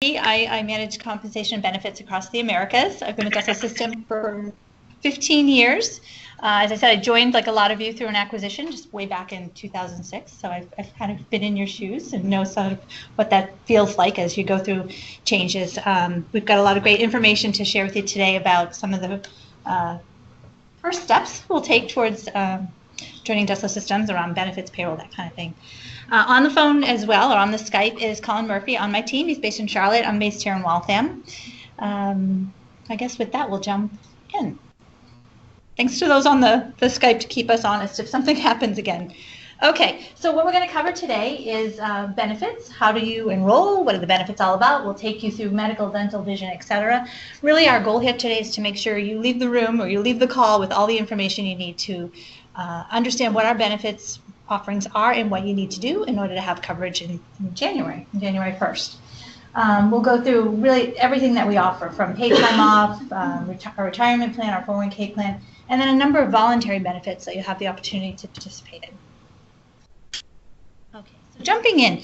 I manage compensation and benefits across the Americas. I've been with Dental System for 15 years. As I said, I joined, like a lot of you, through an acquisition just way back in 2006. So I've kind of been in your shoes and know sort of what that feels like as you go through changes. We've got a lot of great information to share with you today about some of the first steps we'll take towards joining Dental Systems around benefits, payroll, that kind of thing. On the phone as well, or on the Skype, is Colin Murphy on my team. He's based in Charlotte. I'm based here in Waltham. I guess with that, we'll jump in. Thanks to those on the Skype to keep us honest if something happens again. Okay, so what we're going to cover today is benefits. How do you enroll? What are the benefits all about? We'll take you through medical, dental, vision, etc. Really, our goal here today is to make sure you leave the room or you leave the call with all the information you need to understand what our benefits offerings are and what you need to do in order to have coverage in January 1st. We'll go through really everything that we offer, from paid time off, our retirement plan, our 401k plan, and then a number of voluntary benefits that you have the opportunity to participate in. Okay, so jumping in,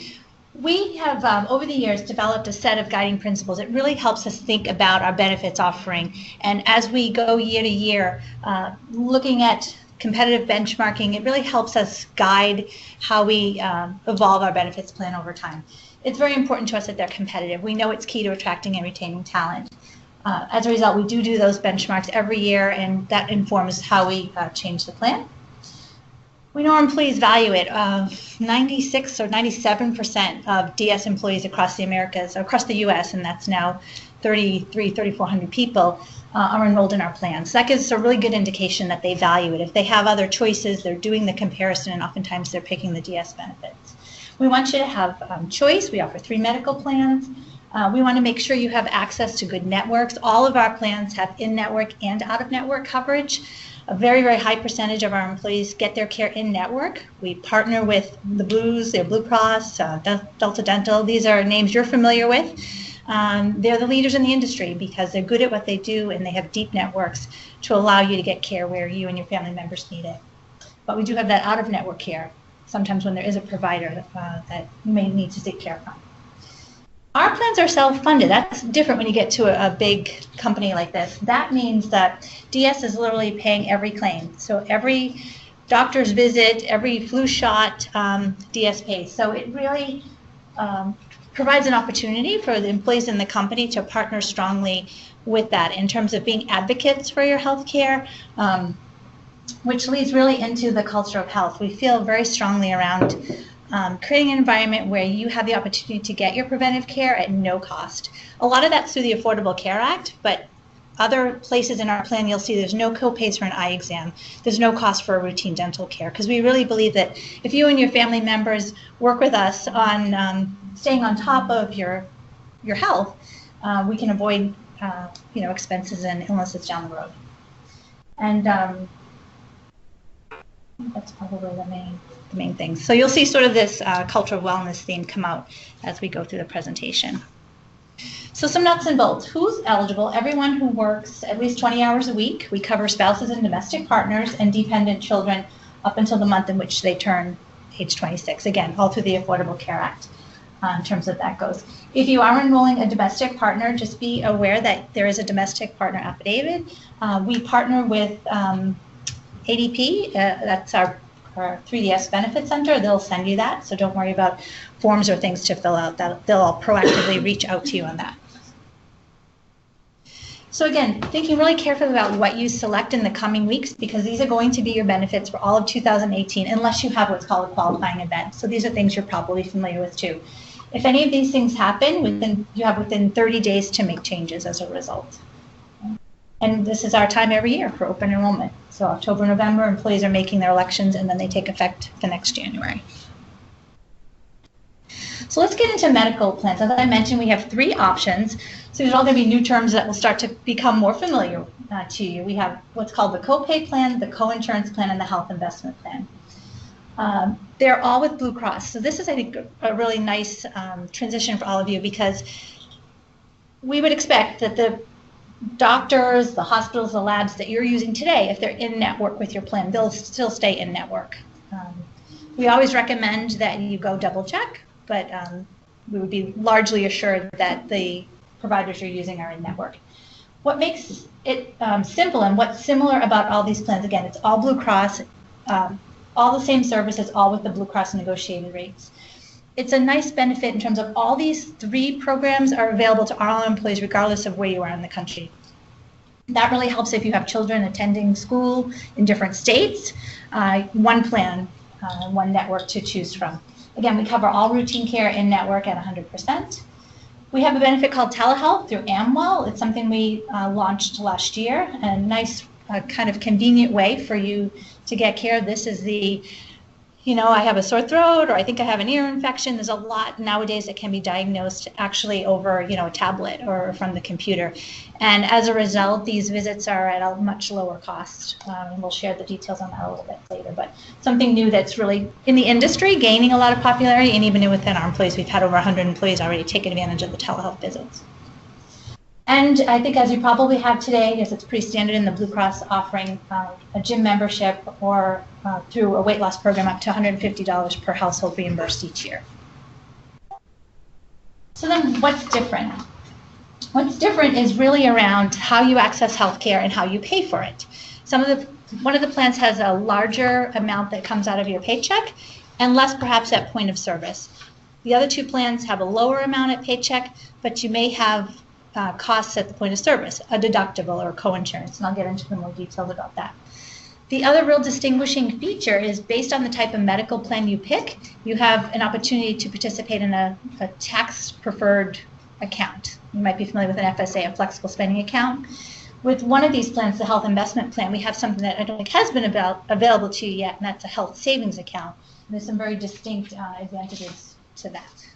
we have over the years developed a set of guiding principles. It really helps us think about our benefits offering, and as we go year to year, looking at competitive benchmarking, it really helps us guide how we evolve our benefits plan over time. It's very important to us that they're competitive. We know it's key to attracting and retaining talent. As a result, we do those benchmarks every year, and that informs how we change the plan. We know our employees value it. 96 or 97% of DS employees across the Americas, across the US, and that's now 3,400 people, are enrolled in our plan. So that gives us a really good indication that they value it. If they have other choices, they're doing the comparison, and oftentimes they're picking the DS benefits. We want you to have choice. We offer 3 medical plans. We want to make sure you have access to good networks. All of our plans have in-network and out-of-network coverage. A very, very high percentage of our employees get their care in-network. We partner with the Blues, their Blue Cross, Delta Dental. These are names you're familiar with. They're the leaders in the industry because they're good at what they do, and they have deep networks to allow you to get care where you and your family members need it. But we do have that out-of-network care, sometimes when there is a provider that you may need to take care of. Our plans are self-funded. That's different when you get to a big company like this. That means that DS is literally paying every claim. So every doctor's visit, every flu shot, DS pays. So it really provides an opportunity for the employees in the company to partner strongly with that in terms of being advocates for your health care, which leads really into the culture of health. We feel very strongly around creating an environment where you have the opportunity to get your preventive care at no cost. A lot of that's through the Affordable Care Act, but other places in our plan you'll see there's no co-pays for an eye exam. There's no cost for a routine dental care, because we really believe that if you and your family members work with us on staying on top of your health, we can avoid expenses and illnesses down the road. And that's probably the main thing. So you'll see sort of this culture of wellness theme come out as we go through the presentation. So some nuts and bolts. Who's eligible? Everyone who works at least 20 hours a week. We cover spouses and domestic partners and dependent children up until the month in which they turn age 26. Again, all through the Affordable Care Act in terms of that goes. If you are enrolling a domestic partner, just be aware that there is a domestic partner affidavit. We partner with ADP. That's our 3DS Benefit Center. They'll send you that, so don't worry about forms or things to fill out. They'll all proactively reach out to you on that. So again, thinking really carefully about what you select in the coming weeks, because these are going to be your benefits for all of 2018, unless you have what's called a qualifying event. So these are things you're probably familiar with too. If any of these things happen, you have within 30 days to make changes as a result. And this is our time every year for open enrollment. So October, November, employees are making their elections, and then they take effect the next January. So let's get into medical plans. As I mentioned, we have 3 options. So these are all going to be new terms that will start to become more familiar to you. We have what's called the copay plan, the co-insurance plan, and the health investment plan. They're all with Blue Cross. So this is, I think, a really nice transition for all of you, because we would expect that the doctors, the hospitals, the labs that you're using today, if they're in network with your plan, they'll still stay in network. We always recommend that you go double check, but we would be largely assured that the providers you're using are in network. What makes it simple and what's similar about all these plans, again, it's all Blue Cross, all the same services, all with the Blue Cross negotiated rates. It's a nice benefit in terms of all these 3 programs are available to all employees regardless of where you are in the country. That really helps if you have children attending school in different states, one plan, one network to choose from. Again, we cover all routine care in network at 100%. We have a benefit called telehealth through Amwell. It's something we launched last year, a nice kind of convenient way for you to get care. This is the, I have a sore throat, or I think I have an ear infection. There's a lot nowadays that can be diagnosed actually over, a tablet or from the computer. And as a result, these visits are at a much lower cost. And we'll share the details on that a little bit later. But something new that's really in the industry, gaining a lot of popularity, and even within our employees, we've had over 100 employees already take advantage of the telehealth visits. And I think, as you probably have today, because it's pretty standard in the Blue Cross offering a gym membership or through a weight loss program up to $150 per household reimbursed each year. So then what's different? What's different is really around how you access healthcare and how you pay for it. One of the plans has a larger amount that comes out of your paycheck and less perhaps at point of service. The other 2 plans have a lower amount at paycheck, but you may have costs at the point of service, a deductible or co-insurance, and I'll get into more details about that. The other real distinguishing feature is based on the type of medical plan you pick, you have an opportunity to participate in a tax-preferred account. You might be familiar with an FSA, a flexible spending account. With one of these plans, the health investment plan, we have something that I don't think has been available to you yet, and that's a health savings account. And there's some very distinct advantages to that.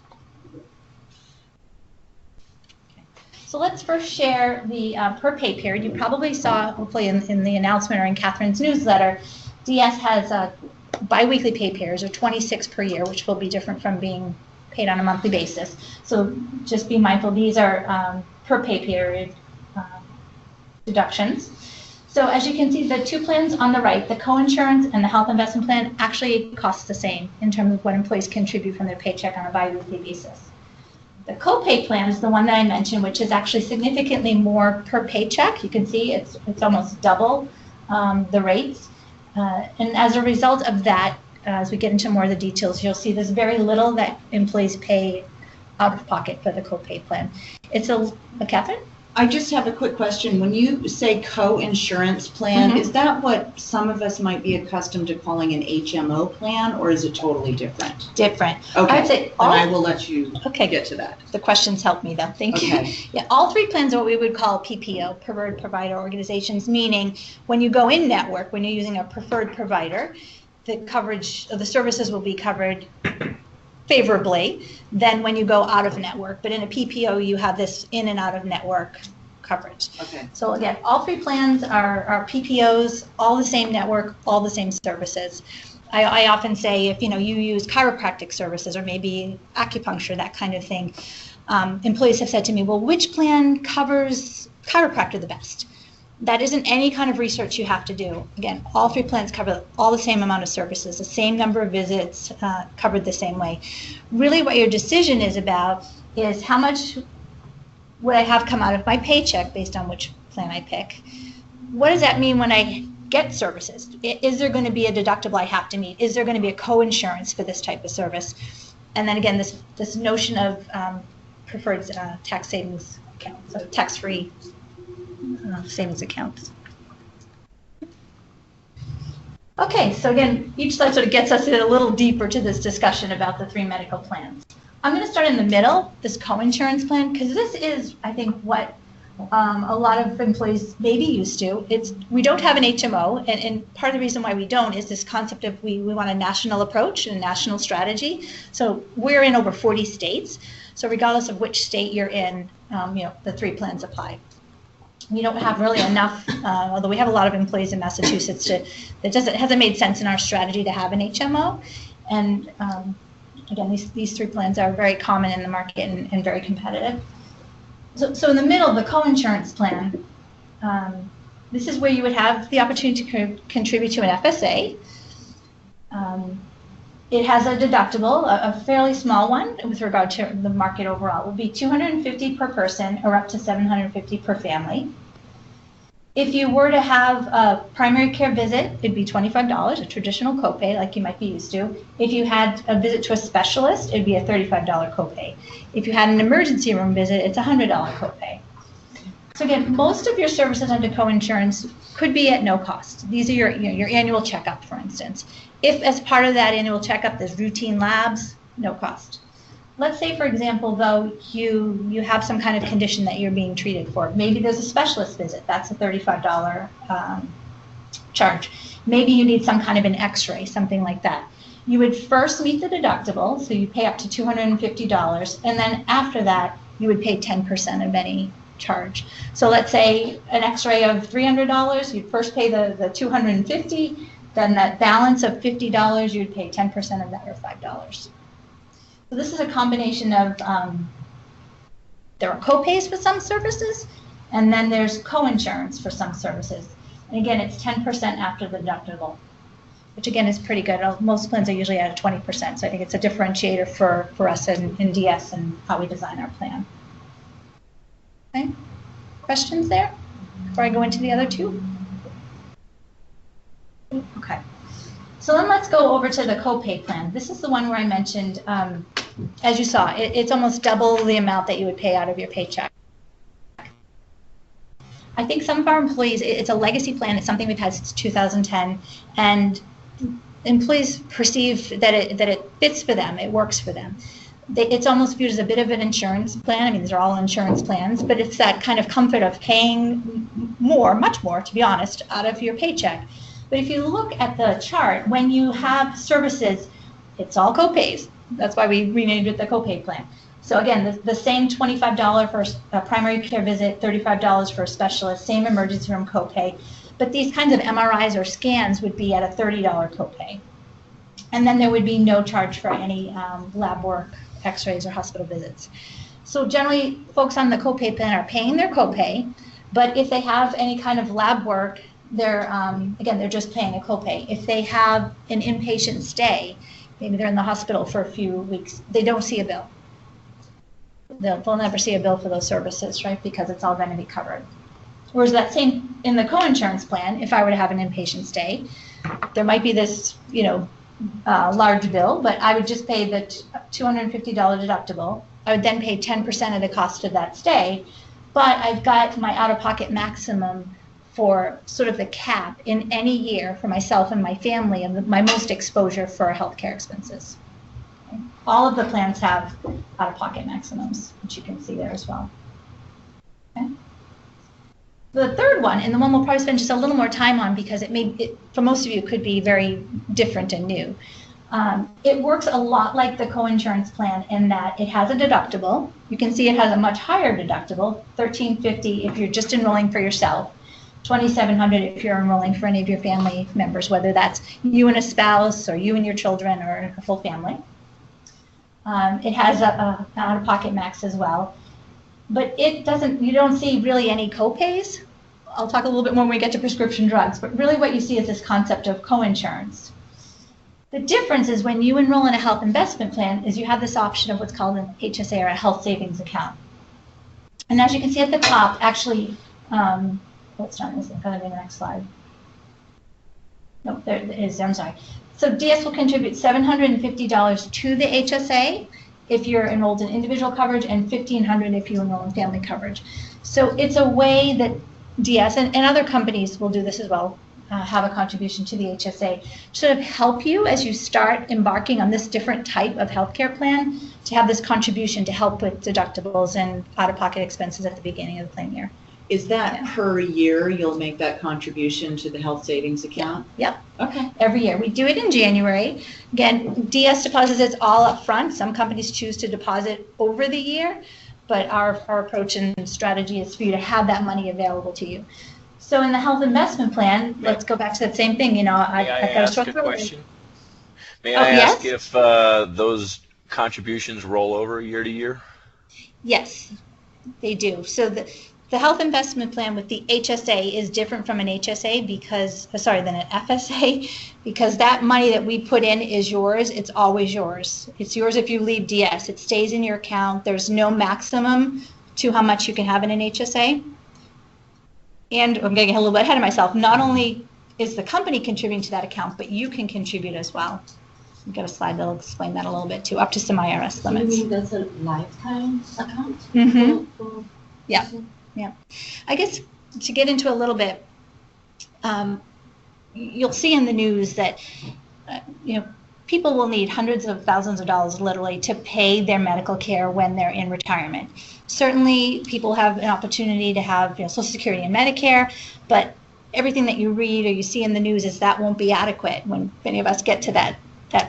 So let's first share the per pay period. You probably saw, hopefully in the announcement or in Catherine's newsletter, DS has biweekly pay periods of 26 per year, which will be different from being paid on a monthly basis. So just be mindful, these are per pay period deductions. So as you can see, the 2 plans on the right, the co-insurance and the health investment plan, actually cost the same in terms of what employees contribute from their paycheck on a biweekly basis. The copay plan is the one that I mentioned, which is actually significantly more per paycheck. You can see it's almost double the rates. And as a result of that, as we get into more of the details, you'll see there's very little that employees pay out of pocket for the copay plan. It's Catherine? I just have a quick question. When you say co-insurance plan, is that what some of us might be accustomed to calling an HMO plan, or is it totally different? Different. Okay, I would say I will let you get to that. The questions help me though, thank you. Yeah, all 3 plans are what we would call PPO, preferred provider organizations, meaning when you go in network, when you're using a preferred provider, the coverage of the services will be covered favorably than when you go out of network. But in a PPO, you have this in and out of network coverage. Okay. So again, all 3 plans are PPOs, all the same network, all the same services. I often say if you use chiropractic services or maybe acupuncture, that kind of thing, employees have said to me, well, which plan covers chiropractor the best? That isn't any kind of research you have to do. Again, all 3 plans cover all the same amount of services, the same number of visits, covered the same way. Really what your decision is about is how much would I have come out of my paycheck based on which plan I pick. What does that mean when I get services? Is there going to be a deductible I have to meet? Is there going to be a co-insurance for this type of service? And then again, this notion of preferred tax savings account, so tax-free savings accounts. Okay, so again, each slide sort of gets us a little deeper to this discussion about the 3 medical plans. I'm going to start in the middle, this co-insurance plan, because this is, I think, what a lot of employees may be used to. We don't have an HMO, and part of the reason why we don't is this concept of we want a national approach and a national strategy. So we're in over 40 states, so regardless of which state you're in, the 3 plans apply. We don't have really enough, although we have a lot of employees in Massachusetts, it hasn't made sense in our strategy to have an HMO. And again, these 3 plans are very common in the market and very competitive. So in the middle, the co-insurance plan, this is where you would have the opportunity to contribute to an FSA. It has a deductible, a fairly small one with regard to the market overall. It will be $250 per person or up to $750 per family. If you were to have a primary care visit, it'd be $25, a traditional copay like you might be used to. If you had a visit to a specialist, it'd be a $35 copay. If you had an emergency room visit, it's a $100 copay. So again, most of your services under coinsurance could be at no cost. These are your annual checkup, for instance. If as part of that annual checkup there's routine labs, no cost. Let's say, for example, though, you have some kind of condition that you're being treated for. Maybe there's a specialist visit. That's a $35 charge. Maybe you need some kind of an x-ray, something like that. You would first meet the deductible, so you pay up to $250, and then after that, you would pay 10% of any charge. So let's say an x-ray of $300, you'd first pay the $250, then that balance of $50, you'd pay 10% of that, or $5. So this is a combination of, there are copays for some services, and then there's coinsurance for some services. And again, it's 10% after the deductible, which again is pretty good. Most plans are usually at a 20%, so I think it's a differentiator for us in DS and how we design our plan. Okay, questions there before I go into the other two? Okay. So then let's go over to the copay plan. This is the one where I mentioned, as you saw, it's almost double the amount that you would pay out of your paycheck. I think some of our employees, it's a legacy plan. It's something we've had since 2010, and employees perceive that it fits for them, it works for them. It's almost viewed as a bit of an insurance plan. I mean, these are all insurance plans, but it's that kind of comfort of paying more, much more, to be honest, out of your paycheck. But if you look at the chart, when you have services, it's all copays. That's why we renamed it the copay plan. So again, the same $25 for a primary care visit, $35 for a specialist, same emergency room copay. But these kinds of MRIs or scans would be at a $30 copay. And then there would be no charge for any lab work, x-rays, or hospital visits. So generally, folks on the copay plan are paying their copay, but if they have any kind of lab work, they're just paying a copay. If they have an inpatient stay, maybe they're in the hospital for a few weeks, they don't see a bill. They'll never see a bill for those services, right? Because it's all going to be covered. Whereas that same in the coinsurance plan, if I were to have an inpatient stay, there might be this, large bill, but I would just pay the $250 deductible. I would then pay 10% of the cost of that stay, but I've got my out-of-pocket maximum for sort of the cap in any year for myself and my family and my most exposure for healthcare expenses. Okay. All of the plans have out-of-pocket maximums, which you can see there as well. Okay. The third one, and the one we'll probably spend just a little more time on because for most of you, could be very different and new. It works a lot like the coinsurance plan in that it has a deductible. You can see it has a much higher deductible, $1,350 if you're just enrolling for yourself, $2,700 if you're enrolling for any of your family members, whether that's you and a spouse or you and your children or a full family. It has an out-of-pocket max as well. But you don't see really any copays. I'll talk a little bit more when we get to prescription drugs, but really what you see is this concept of coinsurance. The difference is when you enroll in a health investment plan is you have this option of what's called an HSA or a health savings account. And as you can see at the top, actually, it's not this, going to be the next slide. No, there it is, I'm sorry. So DS will contribute $750 to the HSA if you're enrolled in individual coverage and $1,500 if you enroll in family coverage. So it's a way that DS and other companies will do this as well, have a contribution to the HSA to sort of help you as you start embarking on this different type of healthcare plan to have this contribution to help with deductibles and out-of-pocket expenses at the beginning of the plan year. Is that per year you'll make that contribution to the health savings account? Yep. Okay. Every year. We do it in January. Again, DS deposits it's all up front. Some companies choose to deposit over the year, but our approach and strategy is for you to have that money available to you. So in the health investment plan, let's go back to that same thing. May I ask a question? May I ask if those contributions roll over year to year? Yes, they do. So The health investment plan with the HSA is different from an HSA than an FSA, because that money that we put in is yours. It's always yours. It's yours if you leave DS. It stays in your account. There's no maximum to how much you can have in an HSA. And I'm getting a little bit ahead of myself. Not only is the company contributing to that account, but you can contribute as well. I've got a slide that'll explain that a little bit too, up to some IRS limits. You mean that's a lifetime account? Mm-hmm. Yeah. Yeah. I guess to get into a little bit, you'll see in the news that, people will need hundreds of thousands of dollars literally to pay their medical care when they're in retirement. Certainly people have an opportunity to have Social Security and Medicare, but everything that you read or you see in the news is that won't be adequate when many of us get to that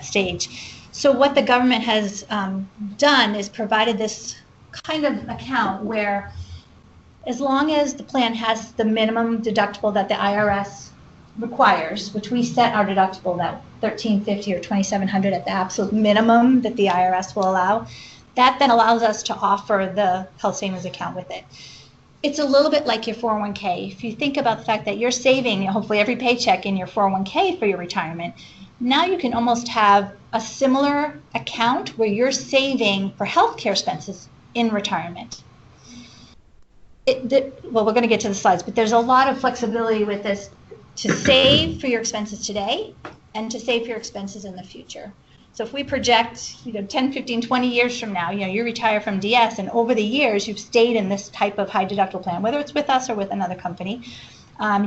stage. So what the government has done is provided this kind of account where, as long as the plan has the minimum deductible that the IRS requires, which we set our deductible that $1,350 or $2,700 at the absolute minimum that the IRS will allow, that then allows us to offer the health savings account with it. It's a little bit like your 401k. If you think about the fact that you're saving hopefully every paycheck in your 401k for your retirement, now you can almost have a similar account where you're saving for healthcare expenses in retirement. Well, we're going to get to the slides, but there's a lot of flexibility with this to save for your expenses today and to save for your expenses in the future. So if we project 10, 15, 20 years from now, you retire from DS, and over the years you've stayed in this type of high deductible plan, whether it's with us or with another company.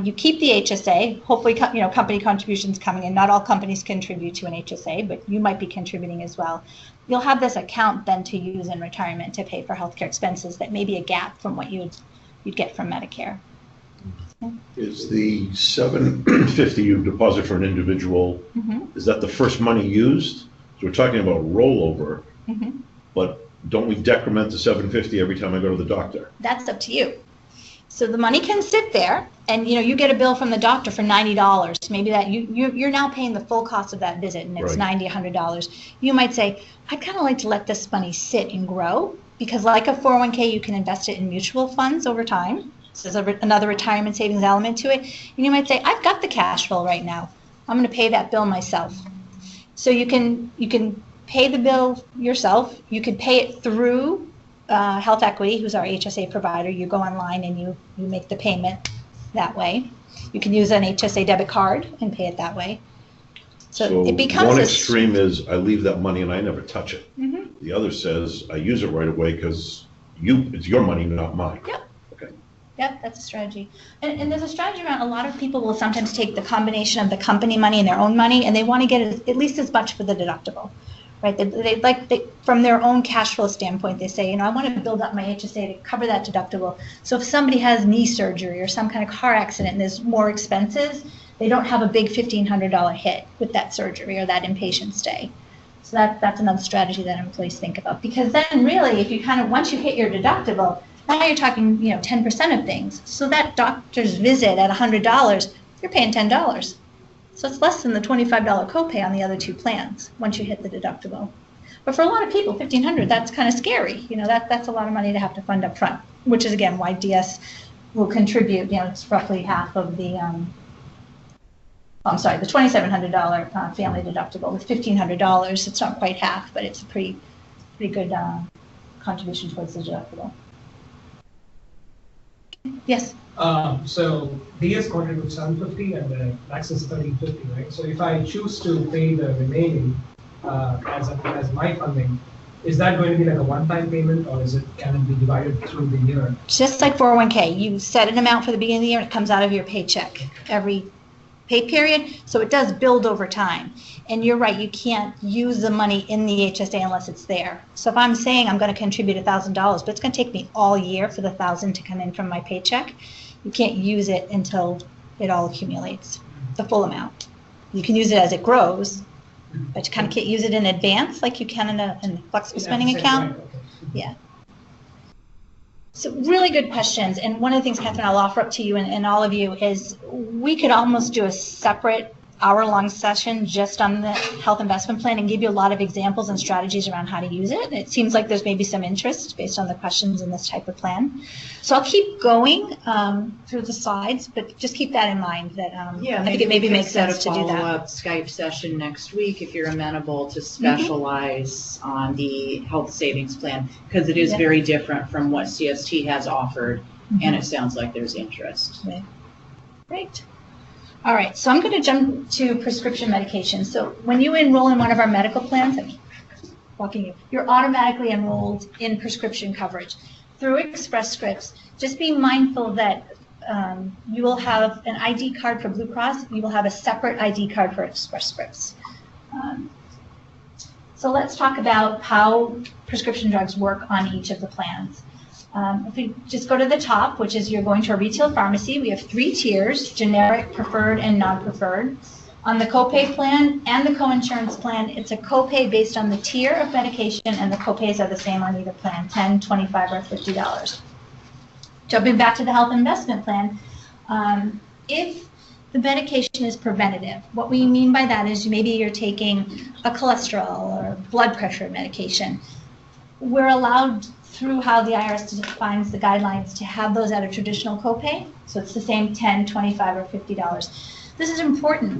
You keep the HSA, hopefully company contributions coming in. Not all companies contribute to an HSA, but you might be contributing as well. You'll have this account then to use in retirement to pay for healthcare expenses that may be a gap from what you'd get from Medicare. Is the $750 you deposit for an individual, is that the first money used? So we're talking about rollover, but don't we decrement the $750 every time I go to the doctor? That's up to you. So the money can sit there, and you get a bill from the doctor for $90. Maybe that you're now paying the full cost of that visit, and it's $90, $100. You might say, I'd kind of like to let this money sit and grow, because like a 401k, you can invest it in mutual funds over time. So there's another retirement savings element to it. And you might say, I've got the cash flow right now. I'm going to pay that bill myself. So you can pay the bill yourself. You could pay it through Health Equity, who's our HSA provider. You go online and you make the payment that way. You can use an HSA debit card and pay it that way. So it becomes one extreme is I leave that money and I never touch it. Mm-hmm. The other says I use it right away because it's your money, not mine. Yep. Okay. Yep, that's a strategy. And there's a strategy around, a lot of people will sometimes take the combination of the company money and their own money, and they want to get at least as much for the deductible, right? They from their own cash flow standpoint, they say, I want to build up my HSA to cover that deductible. So if somebody has knee surgery or some kind of car accident and there's more expenses, they don't have a big $1,500 hit with that surgery or that inpatient stay. So that's another strategy that employees think about, because then really, if you once you hit your deductible, now you're talking 10% of things. So that doctor's visit at $100, you're paying $10. So it's less than the $25 copay on the other two plans once you hit the deductible. But for a lot of people, $1,500, that's kind of scary. That's a lot of money to have to fund up front, which is again why DS will contribute. It's roughly half of the the $2,700 family deductible with $1,500. It's not quite half, but it's a pretty good contribution towards the deductible. Yes. So DS contributes $750 and the max is $1,350, right? So if I choose to pay the remaining as my funding, is that going to be like a one-time payment, or can it be divided through the year? Just like 401k, you set an amount for the beginning of the year, and it comes out of your paycheck every pay period, so it does build over time. And you're right, you can't use the money in the HSA unless it's there. So if I'm saying I'm going to contribute $1,000, but it's going to take me all year for the $1,000 to come in from my paycheck, you can't use it until it all accumulates, the full amount. You can use it as it grows, but you kind of can't use it in advance like you can in a flexible spending account. Right, okay. Yeah. So really good questions. And one of the things, Catherine, I'll offer up to you and all of you is we could almost do a separate hour-long session just on the health investment plan and give you a lot of examples and strategies around how to use it. It seems like there's maybe some interest based on the questions in this type of plan. So I'll keep going through the slides, but just keep that in mind that I think it maybe makes sense to do that. Set a follow-up Skype session next week if you're amenable to specialize on the health savings plan, because it is very different from what CST has offered, and it sounds like there's interest. Okay. Great. All right, so I'm going to jump to prescription medication. So when you enroll in one of our medical plans, you're automatically enrolled in prescription coverage through Express Scripts. Just be mindful that you will have an ID card for Blue Cross. You will have a separate ID card for Express Scripts. So let's talk about how prescription drugs work on each of the plans. If we just go to the top, which is you're going to a retail pharmacy, we have 3 tiers, generic, preferred, and non-preferred. On the copay plan and the coinsurance plan, it's a copay based on the tier of medication, and the copays are the same on either plan, $10, $25, or $50. Jumping back to the health investment plan, if the medication is preventative, what we mean by that is maybe you're taking a cholesterol or blood pressure medication, we're allowed through how the IRS defines the guidelines to have those at a traditional copay. So it's the same $10, $25, or $50. This is important.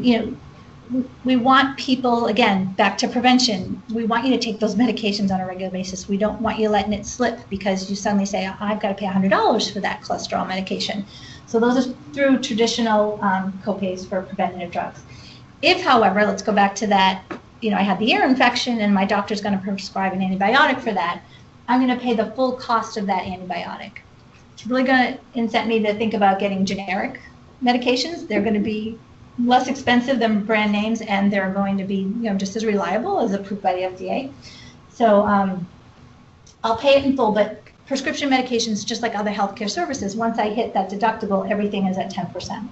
We want people, again, back to prevention. We want you to take those medications on a regular basis. We don't want you letting it slip because you suddenly say, I've got to pay $100 for that cholesterol medication. So those are through traditional copays for preventative drugs. If, however, let's go back to that, I had the ear infection and my doctor's going to prescribe an antibiotic for that, I'm going to pay the full cost of that antibiotic. It's really going to incent me to think about getting generic medications. They're going to be less expensive than brand names, and they're going to be just as reliable as approved by the FDA. So I'll pay it in full, but prescription medications, just like other healthcare services, once I hit that deductible, everything is at 10%.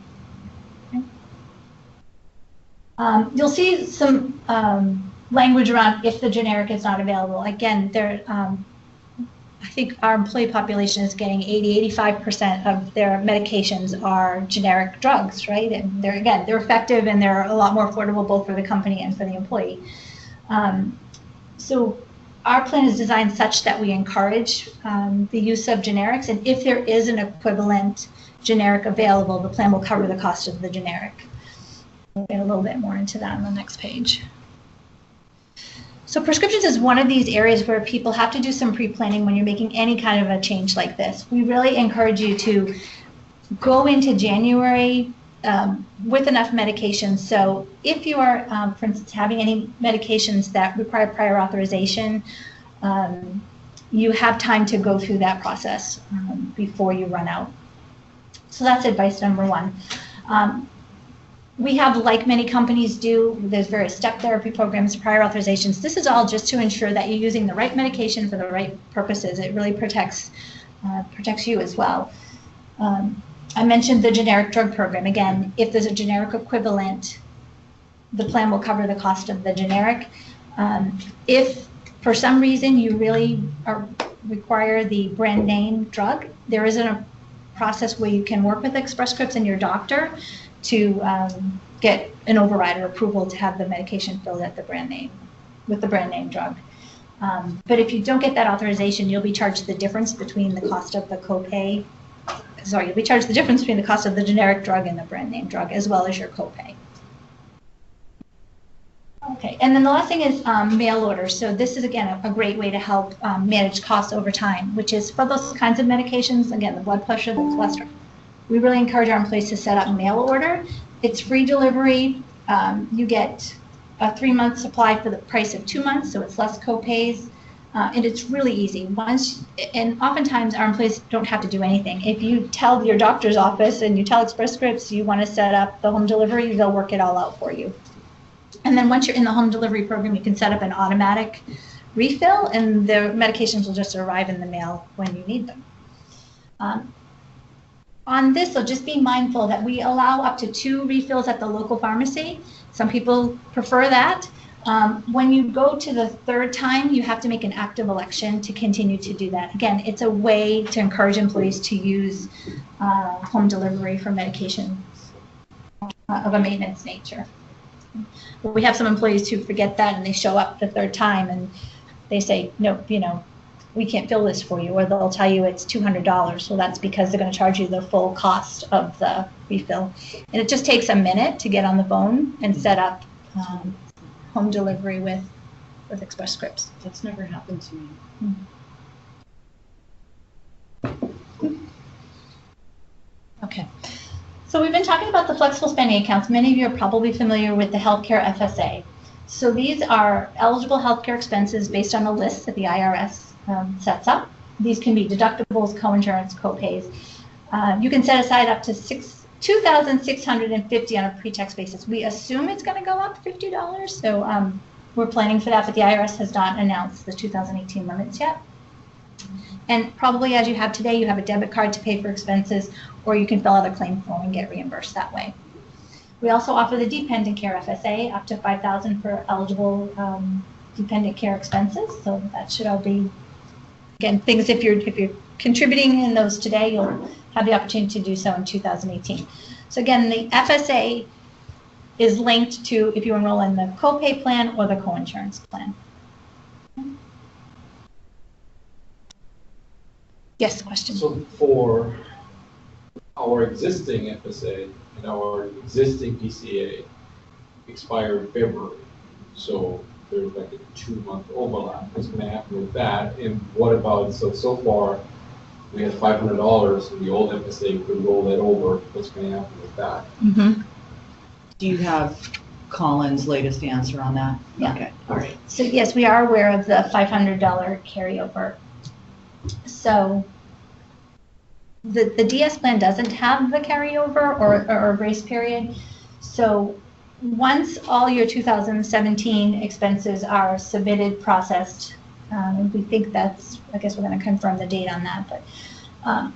Okay. You'll see some language around if the generic is not available. Again, I think our employee population is getting 80–85% of their medications are generic drugs, right? And they're effective and they're a lot more affordable both for the company and for the employee. So our plan is designed such that we encourage the use of generics, and if there is an equivalent generic available, the plan will cover the cost of the generic. We'll get a little bit more into that on the next page. So prescriptions is one of these areas where people have to do some pre-planning when you're making any kind of a change like this. We really encourage you to go into January with enough medications. So if you are, for instance, having any medications that require prior authorization, you have time to go through that process before you run out. So that's advice number 1. We have, like many companies do, there's various step therapy programs, prior authorizations. This is all just to ensure that you're using the right medication for the right purposes. It really protects you as well. I mentioned the generic drug program. Again, if there's a generic equivalent, the plan will cover the cost of the generic. If for some reason you really require the brand name drug, there isn't a process where you can work with Express Scripts and your doctor to get an override or approval to have the medication filled at the brand name, with the brand name drug. But if you don't get that authorization, you'll be charged the difference between the cost of the copay. You'll be charged the difference between the cost of the generic drug and the brand name drug, as well as your copay. Okay, and then the last thing is mail orders. So this is, again, a great way to help manage costs over time, which is for those kinds of medications, again, the blood pressure, the cholesterol. We really encourage our employees to set up mail order. It's free delivery. You get a 3-month supply for the price of 2 months, so it's less copays, and it's really easy. And oftentimes our employees don't have to do anything. If you tell your doctor's office and you tell Express Scripts you want to set up the home delivery, they'll work it all out for you. And then once you're in the home delivery program, you can set up an automatic refill, and the medications will just arrive in the mail when you need them. On this, so just be mindful that we allow up to 2 refills at the local pharmacy. Some people prefer that. When you go to the 3rd time, you have to make an active election to continue to do that. Again, it's a way to encourage employees to use home delivery for medications of a maintenance nature. We have some employees who forget that and they show up the third time and they say, no, we can't fill this for you, or they'll tell you it's $200. Well, that's because they're going to charge you the full cost of the refill. And it just takes a minute to get on the phone and set up home delivery with Express Scripts. That's never happened to me. Okay. So we've been talking about the flexible spending accounts. Many of you are probably familiar with the healthcare FSA. So these are eligible healthcare expenses based on a list that the IRS sets up. These can be deductibles, co-insurance, co-pays. You can set aside up to $2,650 on a pre-tax basis. We assume it's going to go up $50, so we're planning for that, but the IRS has not announced the 2018 limits yet. And probably as you have today, you have a debit card to pay for expenses, or you can fill out a claim form and get reimbursed that way. We also offer the dependent care FSA, up to $5,000 for eligible dependent care expenses. So that should all be, again, things if you're contributing in those today, you'll have the opportunity to do so in 2018. So again, the FSA is linked to if you enroll in the copay plan or the co-insurance plan. Yes, question. So for our existing FSA and our existing PCA expired February, so there's like a 2-month overlap. What's going to happen with that? And what about, so far we had $500 in the old FSA, could roll that over. What's going to happen with that? Mm-hmm. Do you have Colin's latest answer on that? Yeah. Okay, all right. So yes, we are aware of the $500 carryover. So the DS plan doesn't have the carryover or a grace period. So once all your 2017 expenses are submitted, processed, we think that's, I guess we're going to confirm the date on that, but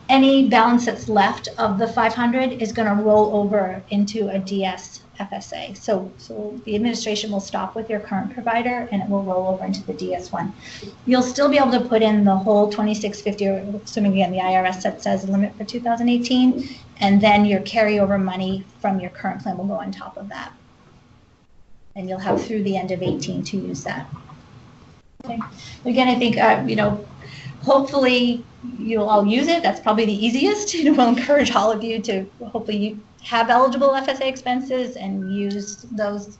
any balance that's left of the 500 is going to roll over into a DS FSA. So the administration will stop with your current provider and it will roll over into the DS one. You'll still be able to put in the whole 2650, assuming again the IRS says a limit for 2018, and then your carryover money from your current plan will go on top of that. And you'll have through the end of 18 to use that. Okay. Again, I think, hopefully you'll all use it. That's probably the easiest. We'll encourage all of you to hopefully have eligible FSA expenses and use those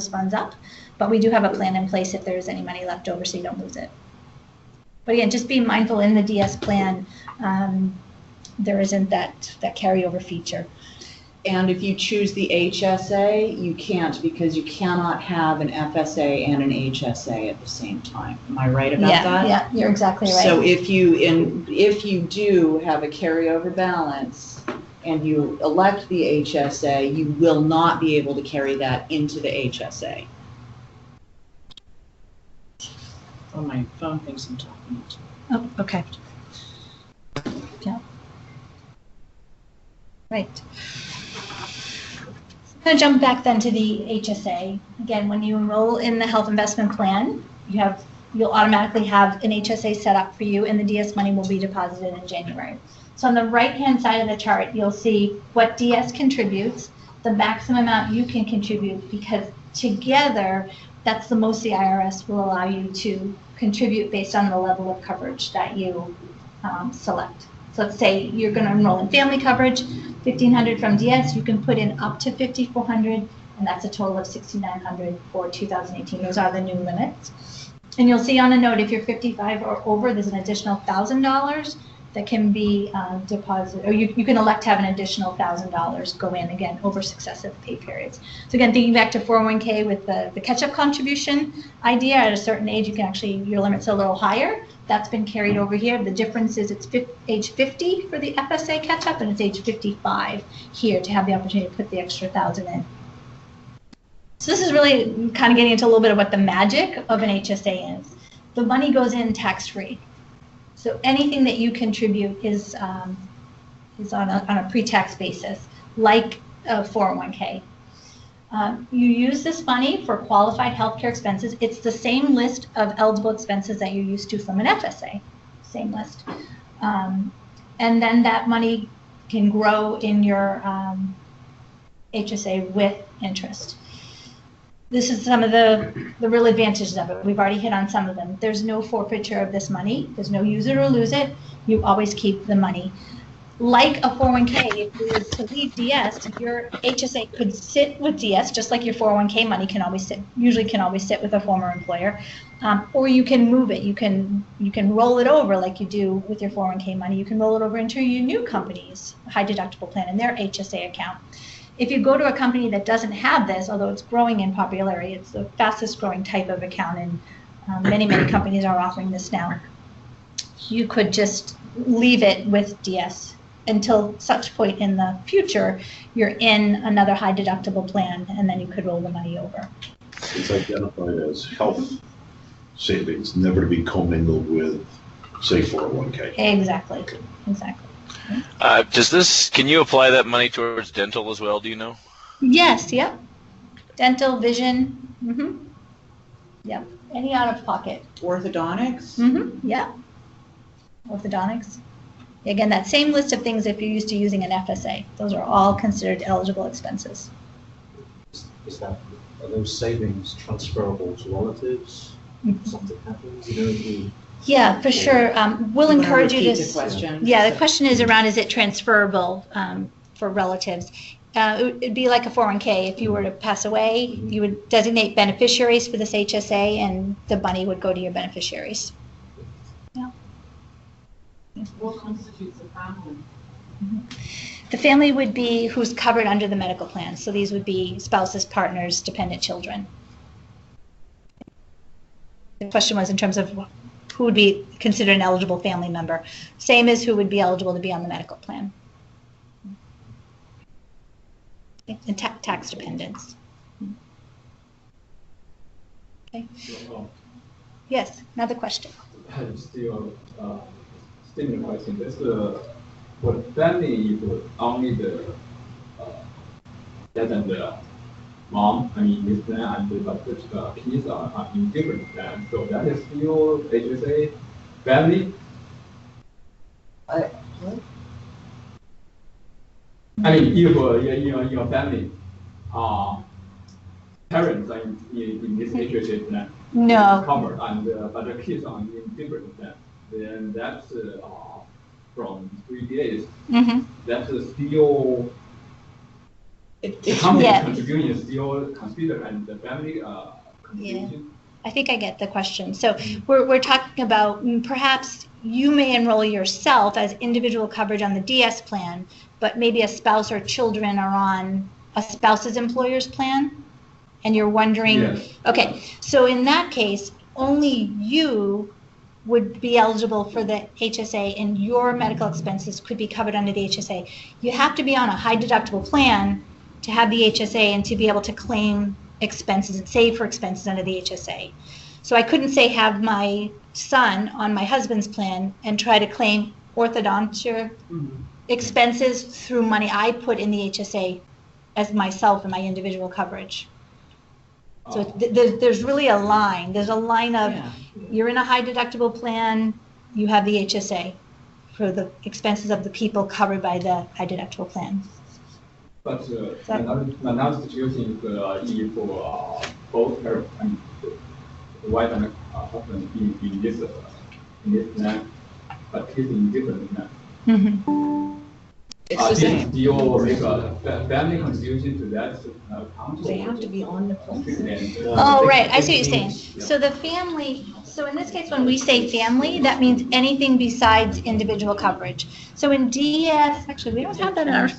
funds up. But we do have a plan in place if there's any money left over so you don't lose it. But again, just be mindful in the DS plan, there isn't that carryover feature. And if you choose the HSA, you can't, because you cannot have an FSA and an HSA at the same time. Am I right about that? Yeah, you're exactly right. So if you do have a carryover balance and you elect the HSA, you will not be able to carry that into the HSA. Oh, my phone thinks I'm talking to you. Oh, okay. Yeah. Right. I'm going to jump back then to the HSA. Again, when you enroll in the health investment plan, you'll automatically have an HSA set up for you, and the DS money will be deposited in January. So on the right-hand side of the chart, you'll see what DS contributes, the maximum amount you can contribute, because together, that's the most the IRS will allow you to contribute based on the level of coverage that you select. So let's say you're going to enroll in family coverage, $1,500 from DS, you can put in up to $5,400, and that's a total of $6,900 for 2018. Those are the new limits. And you'll see on a note, if you're 55 or over, there's an additional $1,000 that can be deposited, or you can elect to have an additional $1,000 go in, again, over successive pay periods. So again, thinking back to 401k with the catch-up contribution idea, at a certain age, you can actually, your limit's a little higher. That's been carried over here. The difference is it's age 50 for the FSA catch-up, and it's age 55 here to have the opportunity to put the extra $1,000 in. So this is really kind of getting into a little bit of what the magic of an HSA is. The money goes in tax-free. So anything that you contribute is on a pre-tax basis, like a 401k. You use this money for qualified healthcare expenses. It's the same list of eligible expenses that you're used to from an FSA, same list. And then that money can grow in your HSA with interest. This is some of the real advantages of it. We've already hit on some of them. There's no forfeiture of this money. There's no use it or lose it. You always keep the money. Like a 401k, if you were to leave DS, your HSA could sit with DS, just like your 401k money usually can always sit with a former employer, or you can move it. You can roll it over like you do with your 401k money. You can roll it over into your new company's high deductible plan in their HSA account. If you go to a company that doesn't have this, although it's growing in popularity, it's the fastest growing type of account, and many companies are offering this now. You could just leave it with DS until such point in the future you're in another high deductible plan, and then you could roll the money over. It's identified as health savings, never to be commingled with, say, 401k. Exactly. Can you apply that money towards dental as well, do you know? Yes, yep. Dental, vision, yep. Any out of pocket. Orthodontics? Yeah. Orthodontics. Again, that same list of things if you're used to using an FSA. Those are all considered eligible expenses. Are those savings transferable to relatives? Something happens, Yeah, for sure. We'll encourage you to. The question. Yeah, the question is around, is it transferable for relatives? It'd be like a 401k. If you were to pass away, you would designate beneficiaries for this HSA, and the money would go to your beneficiaries. Yeah. What constitutes a family? The family would be who's covered under the medical plan. So these would be spouses, partners, dependent children. The question was in terms of who would be considered an eligible family member, same as who would be eligible to be on the medical plan. And tax dependents. Okay. Yes, another question. Still, similar question. That's for the family, only the dad and the mom, this plan, and but the kids are in different plans. So that is still HSA family. If your family, parents are in this HSA plan, No. covered, and but the kids are in different plans, then that's from 3 days. That's still. The company contribution is still considered and the family contribution. Yeah, I think I get the question. So we're talking about perhaps you may enroll yourself as individual coverage on the DS plan, but maybe a spouse or children are on a spouse's employer's plan, and you're wondering, Yes. Okay, so in that case, only you would be eligible for the HSA, and your medical expenses could be covered under the HSA. You have to be on a high deductible plan to have the HSA and to be able to claim expenses and save for expenses under the HSA. So I couldn't say have my son on my husband's plan and try to claim orthodontia expenses through money I put in the HSA as myself and my individual coverage. So there's really a line. There's a line of you're in a high deductible plan, you have the HSA for the expenses of the people covered by the high deductible plan. But another situation is if both parents, the wife and husband in this plan, but kids in different plan. It's the same. Do you make a family contribution to that account? They have to be on the plan. Oh, right. I see what you're saying. So the family, so in this case, when we say family, that means anything besides individual coverage. So in DS, actually, we don't have that in our,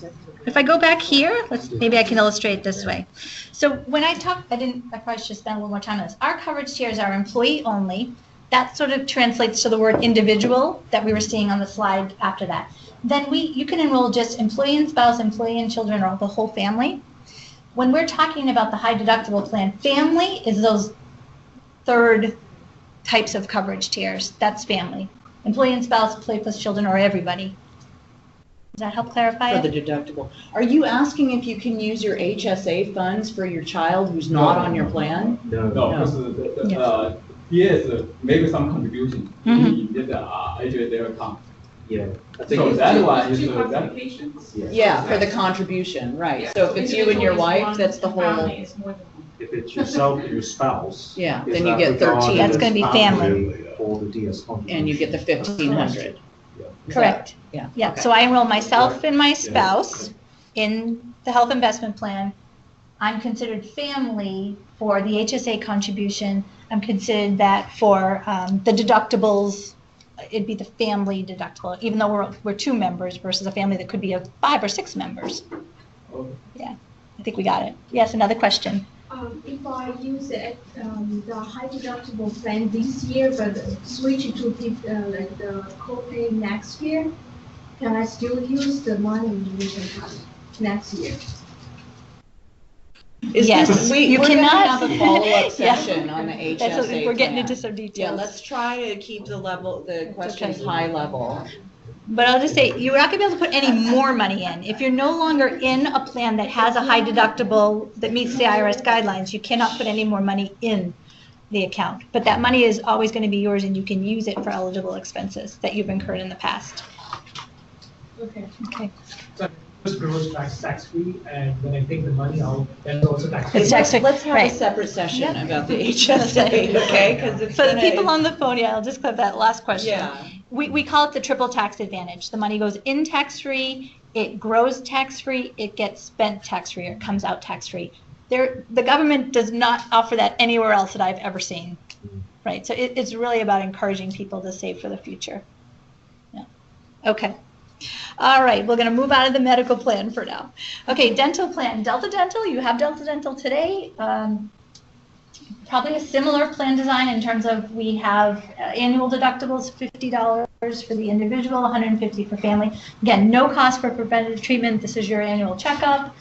if I go back here, maybe I can illustrate this way. So when I probably should spend a little more time on this. Our coverage tiers are employee only. That sort of translates to the word individual that we were seeing on the slide after that. Then you can enroll just employee and spouse, employee and children, or the whole family. When we're talking about the high deductible plan, family is those third types of coverage tiers. That's family. Employee and spouse, employee plus children, or everybody. Does that help clarify For it? the deductible. Are you asking if you can use your HSA funds for your child who's not on your plan? No, because yes, maybe some contribution in this HSA account. Yeah, I think. So that line is, Two that, classifications? Yeah, for the contribution, right. So if it's you and your wife, that's the whole, Family is more than one. If it's yourself and your spouse. Yeah, is then you that get 13. regarded That's as gonna be family. For the DS contribution. and you get the 1,500. Correct. Yeah. Yeah, okay. so I enroll myself and my spouse in the health investment plan. I'm considered family for the HSA contribution. I'm considered that for the deductibles. It'd be the family deductible, even though we're 2 members versus a family that could be of 5 or 6 members. Yeah, I think we got it. Yes, another question. If I use the high deductible plan this year, but switch to like the copay next year, can I still use the money we can have next year? Yes, you we're gonna cannot- have a follow-up Yeah. session on the HSA That's what, we're getting plan. into some details. Yeah, let's try to keep the questions okay. high level. But I'll just say, you're not gonna be able to put any more money in. If you're no longer in a plan that has a high deductible that meets the IRS guidelines, you cannot put any more money in the account. But that money is always gonna be yours and you can use it for eligible expenses that you've incurred in the past. Okay. Okay. So first grows tax-free, and when I take the money out, then it's also tax-free. It's tax-free, Let's have right. a separate session Yep. about the HSA, okay? Because it's For the gonna- people on the phone, yeah, I'll just clip that last question. Yeah. We call it the triple tax advantage. The money goes in tax-free, it grows tax-free, it gets spent tax-free, or it comes out tax-free. The government does not offer that anywhere else that I've ever seen, right? So it's really about encouraging people to save for the future. Yeah. Okay. All right, we're going to move out of the medical plan for now. Okay, dental plan. Delta Dental, you have Delta Dental today. Probably a similar plan design in terms of we have annual deductibles, $50 for the individual, $150 for family. Again, no cost for preventative treatment. This is your annual checkup.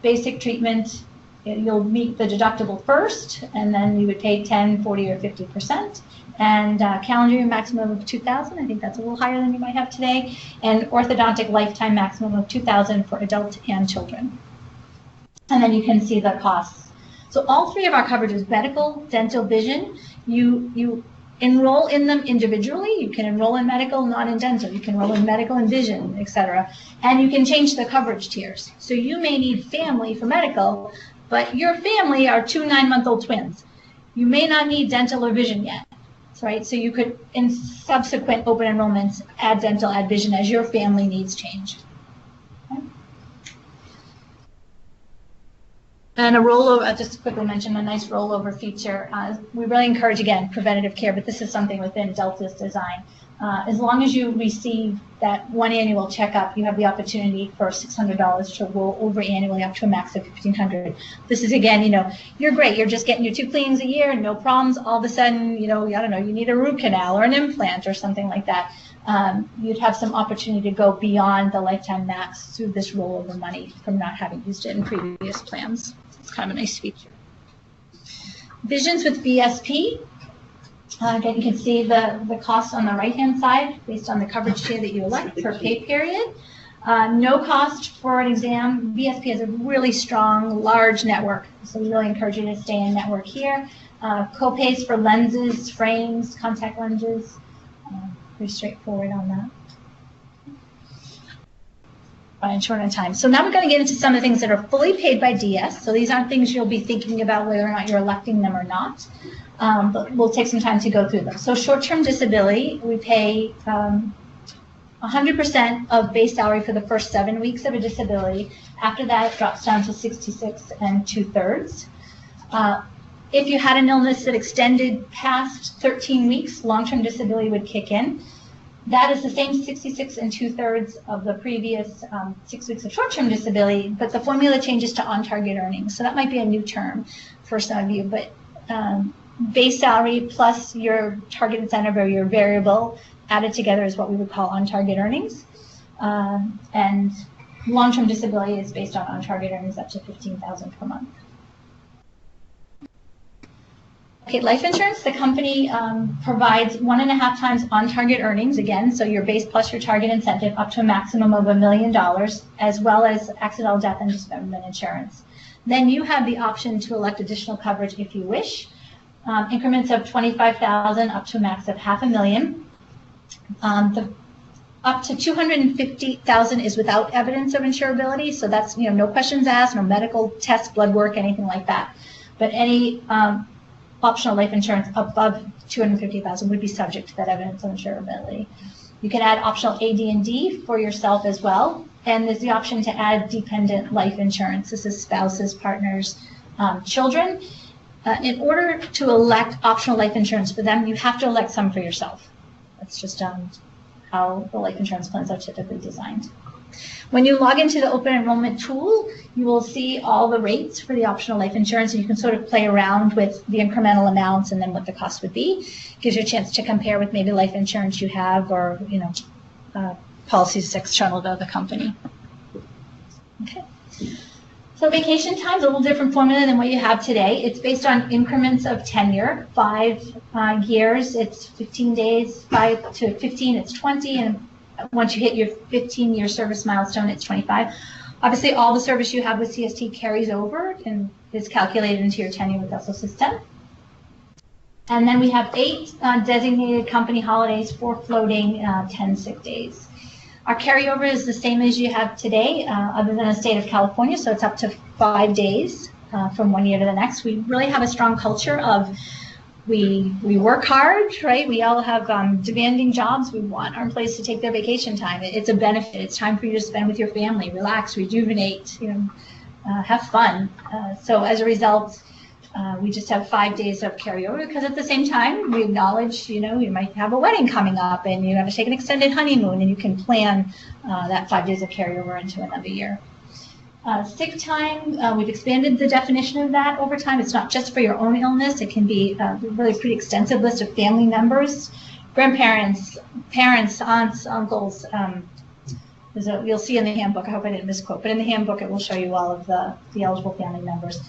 Basic treatment, you'll meet the deductible first, and then you would pay 10, 40, or 50%. And calendar year maximum of $2,000. I think that's a little higher than you might have today. And orthodontic lifetime maximum of $2,000 for adults and children. And then you can see the costs. So all 3 of our coverages, medical, dental, vision, you enroll in them individually. You can enroll in medical, not in dental. You can enroll in medical and vision, etc. And you can change the coverage tiers. So you may need family for medical, but your family are 2 9-month-old twins. You may not need dental or vision yet. Right, so you could, in subsequent open enrollments, add dental, add vision as your family needs change. Okay. And a rollover, just to quickly mention a nice rollover feature. We really encourage, again, preventative care, but this is something within Delta's design. As long as you receive that 1 annual checkup, you have the opportunity for $600 to roll over annually up to a max of $1,500. This is, again, you're great. You're just getting your 2 cleanings a year, no problems. All of a sudden, I don't know, you need a root canal or an implant or something like that. You'd have some opportunity to go beyond the lifetime max through this rollover money from not having used it in previous plans. It's kind of a nice feature. Visions with BSP. Again, you can see the cost on the right-hand side based on the coverage tier that you elect per pay period. No cost for an exam. BSP has a really strong, large network, so we really encourage you to stay in network here. Co-pays for lenses, frames, contact lenses. Pretty straightforward on that. Short on time. So now we're going to get into some of the things that are fully paid by DS. So these aren't things you'll be thinking about whether or not you're electing them or not. But we'll take some time to go through them. So short-term disability, we pay 100% of base salary for the first 7 weeks of a disability. After that, it drops down to 66 2/3. If you had an illness that extended past 13 weeks, long-term disability would kick in. That is the same 66 2/3 of the previous 6 weeks of short-term disability, but the formula changes to on-target earnings. So that might be a new term for some of you, but base salary plus your target incentive or your variable added together is what we would call on-target earnings. And long-term disability is based on on-target earnings up to $15,000 per month. Okay, life insurance, the company provides 1.5 times on-target earnings, again, so your base plus your target incentive up to a maximum of $1 million, as well as accidental death and dismemberment insurance. Then you have the option to elect additional coverage if you wish. Increments of $25,000 up to a max of $500,000. The Up to 250,000 is without evidence of insurability, so that's, no questions asked, no medical tests, blood work, anything like that. But any optional life insurance above 250,000 would be subject to that evidence of insurability. You can add optional AD&D for yourself as well, and there's the option to add dependent life insurance. This is spouses, partners, children. In order to elect optional life insurance for them, you have to elect some for yourself. That's just how the life insurance plans are typically designed. When you log into the open enrollment tool, you will see all the rates for the optional life insurance, and you can sort of play around with the incremental amounts and then what the cost would be. Gives you a chance to compare with maybe life insurance you have, or policies external to the company. Okay. So vacation time is a little different formula than what you have today. It's based on increments of tenure. 5 years, it's 15 days. 5 to 15, it's 20. And once you hit your 15-year service milestone, it's 25. Obviously, all the service you have with CST carries over and is calculated into your tenure with the system. And then we have 8 designated company holidays, 4 floating, 10 sick days. Our carryover is the same as you have today, other than the state of California, so it's up to 5 days from one year to the next. We really have a strong culture of we work hard, right? We all have demanding jobs. We want our employees to take their vacation time. It's a benefit. It's time for you to spend with your family, relax, rejuvenate, have fun. So as a result, we just have 5 days of carryover, because at the same time, we acknowledge, you might have a wedding coming up and you have to take an extended honeymoon, and you can plan that 5 days of carryover into another year. Sick time, we've expanded the definition of that over time. It's not just for your own illness. It can be a really pretty extensive list of family members, grandparents, parents, aunts, uncles. You'll see in the handbook, I hope I didn't misquote, but in the handbook it will show you all of the eligible family members.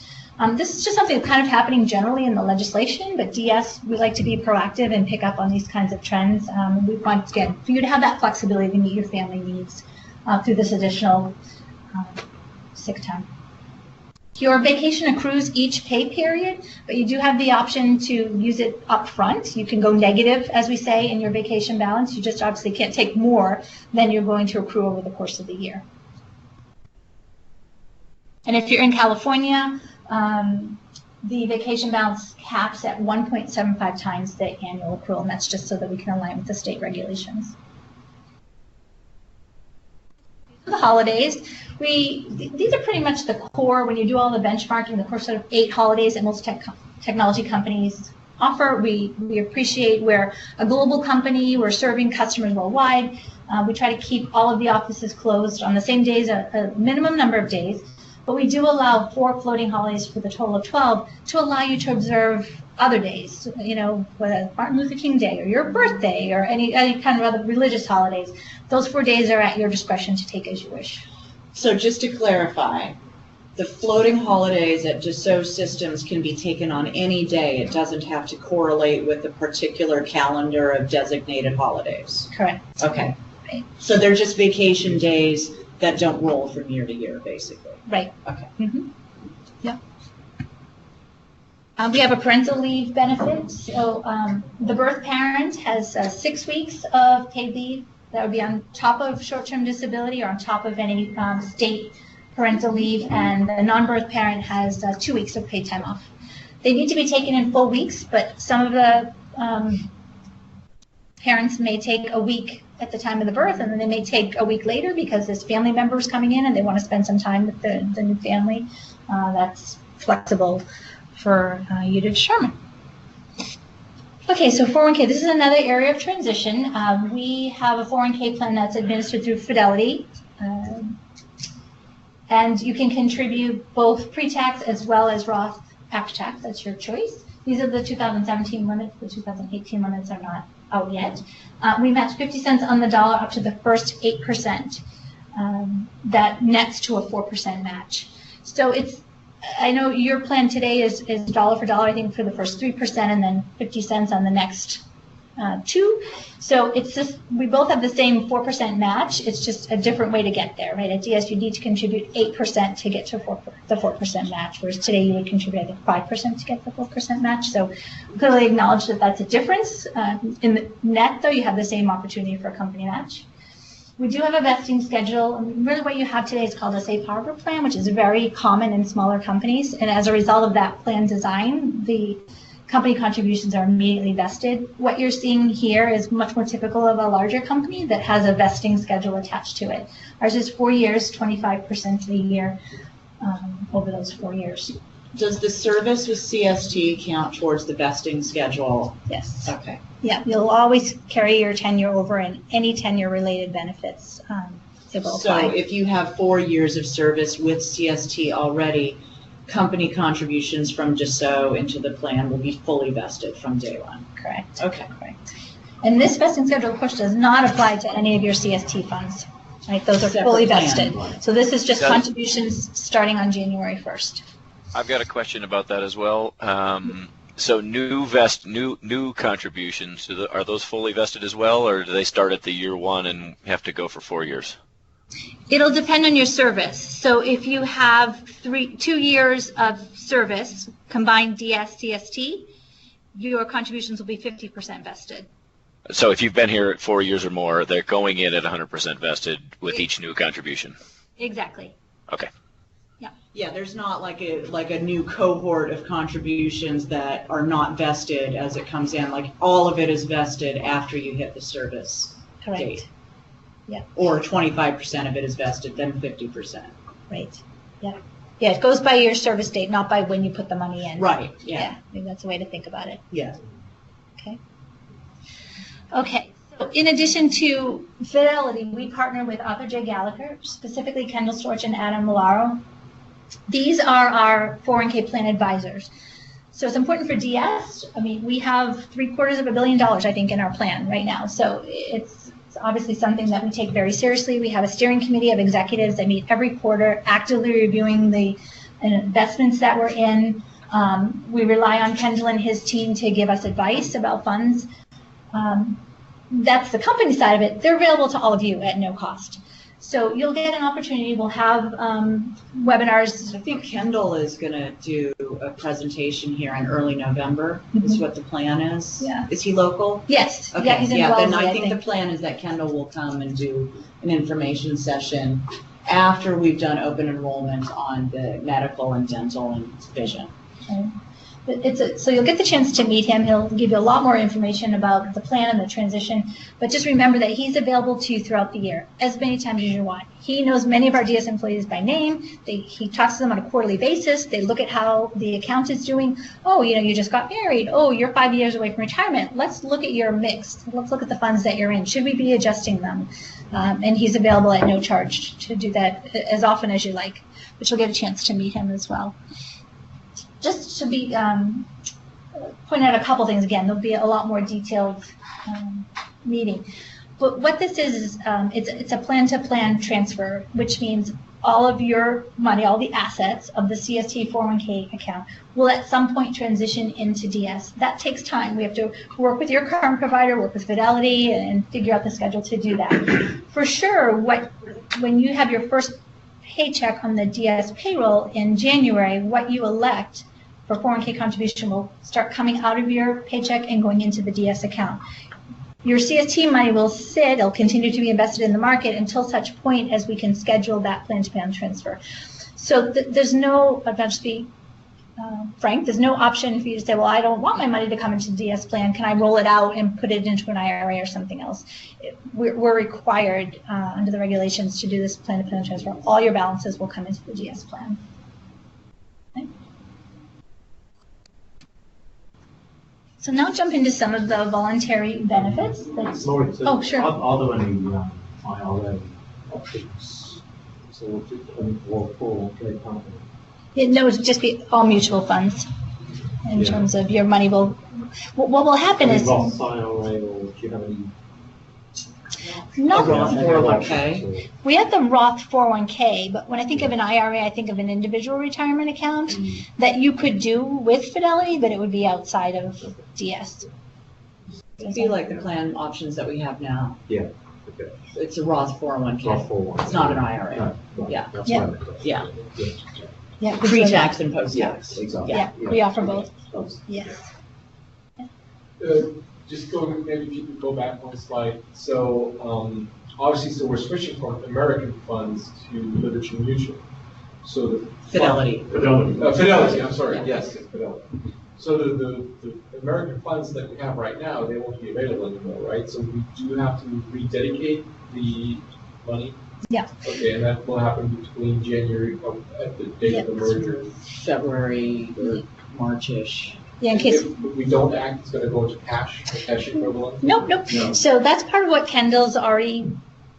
This is just something that's kind of happening generally in the legislation, but DS, we like to be proactive and pick up on these kinds of trends. We want, again, for you to have that flexibility to meet your family needs through this additional sick time. Your vacation accrues each pay period, but you do have the option to use it up front. You can go negative, as we say, in your vacation balance. You just obviously can't take more than you're going to accrue over the course of the year. And if you're in California, the vacation balance caps at 1.75 times the annual accrual, and that's just so that we can align with the state regulations. The holidays, these are pretty much the core. When you do all the benchmarking, the core sort of 8 holidays that most technology companies offer. We appreciate we're a global company. We're serving customers worldwide. We try to keep all of the offices closed on the same days, a minimum number of days. But we do allow 4 floating holidays for the total of 12 to allow you to observe other days, whether Martin Luther King Day or your birthday or any kind of other religious holidays. Those 4 days are at your discretion to take as you wish. So just to clarify, the floating holidays at Dassault Systems can be taken on any day. It doesn't have to correlate with a particular calendar of designated holidays. Correct. Okay. Right. So they're just vacation days that don't roll from year to year, basically. Right. Okay. Mm-hmm. Yeah. We have a parental leave benefit. So the birth parent has 6 weeks of paid leave. That would be on top of short-term disability or on top of any state parental leave. And the non-birth parent has 2 weeks of paid time off. They need to be taken in full weeks, but some of the parents may take a week at the time of the birth, and then they may take a week later because there's family members coming in and they want to spend some time with the new family. That's flexible for you to determine. Okay, so 401k, this is another area of transition. We have a 401k plan that's administered through Fidelity, and you can contribute both pre-tax as well as Roth after tax. That's your choice. These are the 2017 limits. The 2018 limits are not out yet. We match 50 cents on the dollar up to the first 8%. That nets to a 4% match. So it's, I know your plan today is dollar for dollar, I think, for the first 3% and then 50 cents on the next 2. So it's just, we both have the same 4% match. It's just a different way to get there, right? At DS, you need to contribute 8% to get to the 4% match, whereas today you would contribute, I think, 5% to get the 4% match. So clearly acknowledge that that's a difference. In the net, though, you have the same opportunity for a company match. We do have a vesting schedule. Really what you have today is called a safe harbor plan, which is very common in smaller companies. And as a result of that plan design, the company contributions are immediately vested. What you're seeing here is much more typical of a larger company that has a vesting schedule attached to it. Ours is 4 years, 25% a year over those 4 years. Does the service with CST count towards the vesting schedule? Yes. Okay. Yeah, you'll always carry your tenure over, and any tenure-related benefits it will apply. So if you have 4 years of service with CST already, company contributions from DSO into the plan will be fully vested from day one. Correct. Okay. Correct. And this vesting schedule, of course, does not apply to any of your CST funds. Right? Those are Separate fully plan. vested. So this is just Got it. contributions starting on January 1st. I've got a question about that as well. So new contributions, are those fully vested as well, or do they start at the year one and have to go for 4 years? It'll depend on your service. So if you have 2 years of service, combined DS, CST, your contributions will be 50% vested. So if you've been here 4 years or more, they're going in at 100% vested with each new contribution. Exactly. Okay. Yeah, there's not like a new cohort of contributions that are not vested as it comes in. Like all of it is vested after you hit the service Correct. date. Yeah. Or 25% of it is vested, then 50%. Right. Yeah. Yeah, it goes by your service date, not by when you put the money in. Right. Yeah. Yeah. I think that's a way to think about it. Yeah. Okay. Okay. So in addition to Fidelity, we partner with Arthur J. Gallagher, specifically Kendall Storch and Adam Milaro. These are our 401k plan advisors. So it's important for DS. I mean, we have $750 million, I think, in our plan right now. So it's obviously something that we take very seriously. We have a steering committee of executives that meet every quarter, actively reviewing the investments that we're in. We rely on Kendall and his team to give us advice about funds. That's the company side of it. They're available to all of you at no cost. So you'll get an opportunity. We'll have webinars. I think Kendall is going to do a presentation here in early November, is what the plan is. Yeah. Is he local? Yes. Okay. Yeah, he's in then Wellesley, I think the plan is that Kendall will come and do an information session after we've done open enrollment on the medical and dental and vision. Okay. So you'll get the chance to meet him. He'll give you a lot more information about the plan and the transition. But just remember that he's available to you throughout the year, as many times as you want. He knows many of our DS employees by name. He talks to them on a quarterly basis. They look at how the account is doing. Oh, you just got married. Oh, you're 5 years away from retirement. Let's look at your mix. Let's look at the funds that you're in. Should we be adjusting them? And he's available at no charge to do that as often as you like. But you'll get a chance to meet him as well. Just to be point out a couple things again, there'll be a lot more detailed meeting. But what this is it's a plan-to-plan transfer, which means all of your money, all the assets of the CST 401k account will at some point transition into DS. That takes time. We have to work with your current provider, work with Fidelity, and figure out the schedule to do that. For sure, when you have your first paycheck on the DS payroll in January, what you elect for 401k contribution will start coming out of your paycheck and going into the DS account. Your CST money will sit, it'll continue to be invested in the market until such point as we can schedule that plan-to-plan transfer. So there's no, I'll just be frank, there's no option for you to say, well, I don't want my money to come into the DS plan. Can I roll it out and put it into an IRA or something else? We're required under the regulations to do this plan-to-plan transfer. All your balances will come into the DS plan. Okay. So now jump into some of the voluntary benefits. Sorry, so Oh, sure. Are there any IRA options? So, for 401k company? No, it would just be all mutual funds in terms of your money will. What will happen is. Roth IRA, or do you have any? Not Roth 401k. We have the Roth 401k, but when I think of an IRA, I think of an individual retirement account that you could do with Fidelity, but it would be outside of DS. It'd be like the plan options that we have now. Yeah. Okay. It's a Roth 401k. Roth 401k. It's not an IRA. No, right. Yeah. That's Yeah. right. Yeah. Yeah, Pre-tax and post-tax. Exactly. Yeah, we offer both. Both. Yes. just maybe if you could go back one slide. So, obviously, so we're switching from American funds to Liberty Mutual. So the Fidelity. Fidelity, I'm sorry, yes, Fidelity. So the American funds that we have right now, they won't be available anymore, right? So we do have to rededicate the money? Yeah. Okay, and that will happen between January, at the date of the merger? February or March-ish. Yeah, in case. If we don't act, it's gonna go into cash, the cash equivalent? Nope. No. So that's part of what Kendall's already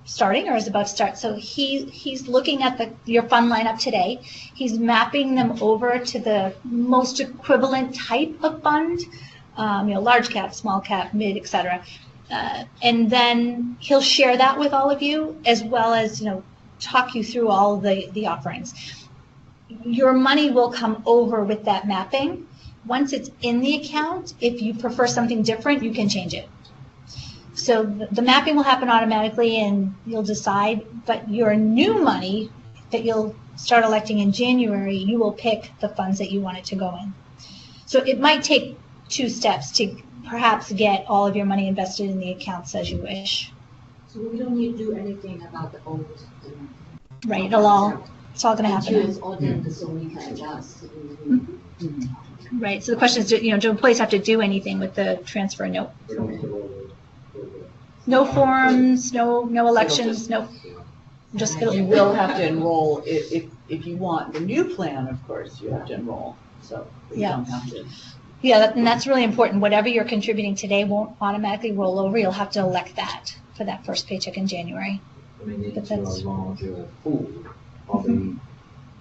starting or is about to start. So he's looking at your fund lineup today. He's mapping them over to the most equivalent type of fund, large cap, small cap, mid, etc. And then he'll share that with all of you, as well as talk you through all the offerings. Your money will come over with that mapping. Once it's in the account, if you prefer something different, you can change it. So the mapping will happen automatically and you'll decide, but your new money that you'll start electing in January, you will pick the funds that you want it to go in. So it might take 2 steps to perhaps get all of your money invested in the accounts as you wish. So we don't need to do anything about the old. Right, it's all going to happen. It's all done so we can adjust. Right, so the question is, do employees have to do anything with the transfer note? No forms, no elections, no. Just You will have to enroll, if you want the new plan, of course, you have to enroll, so you Yeah. don't have to. Yeah, and that's really important. Whatever you're contributing today won't automatically roll over. You'll have to elect that for that first paycheck in January. I mean, But into a that's- larger pool, probably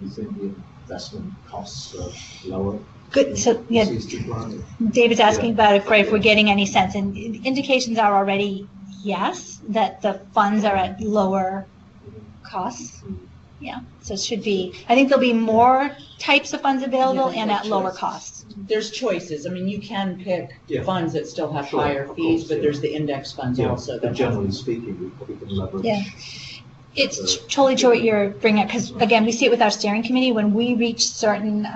you think the investment costs are lower? Good, so, yeah, CST plan? David's asking about if we're getting any sense, and indications are already yes, that the funds are at lower costs. Yeah, so it should be, I think there'll be more types of funds available and at lower costs. There's choices, I mean, you can pick Yeah. funds that still have Sure, higher of fees, course, but yeah. there's the index funds Yeah, also. but that generally speaking, we probably can leverage. Yeah. It's totally true what you're bringing up, because again, we see it with our steering committee, when we reach certain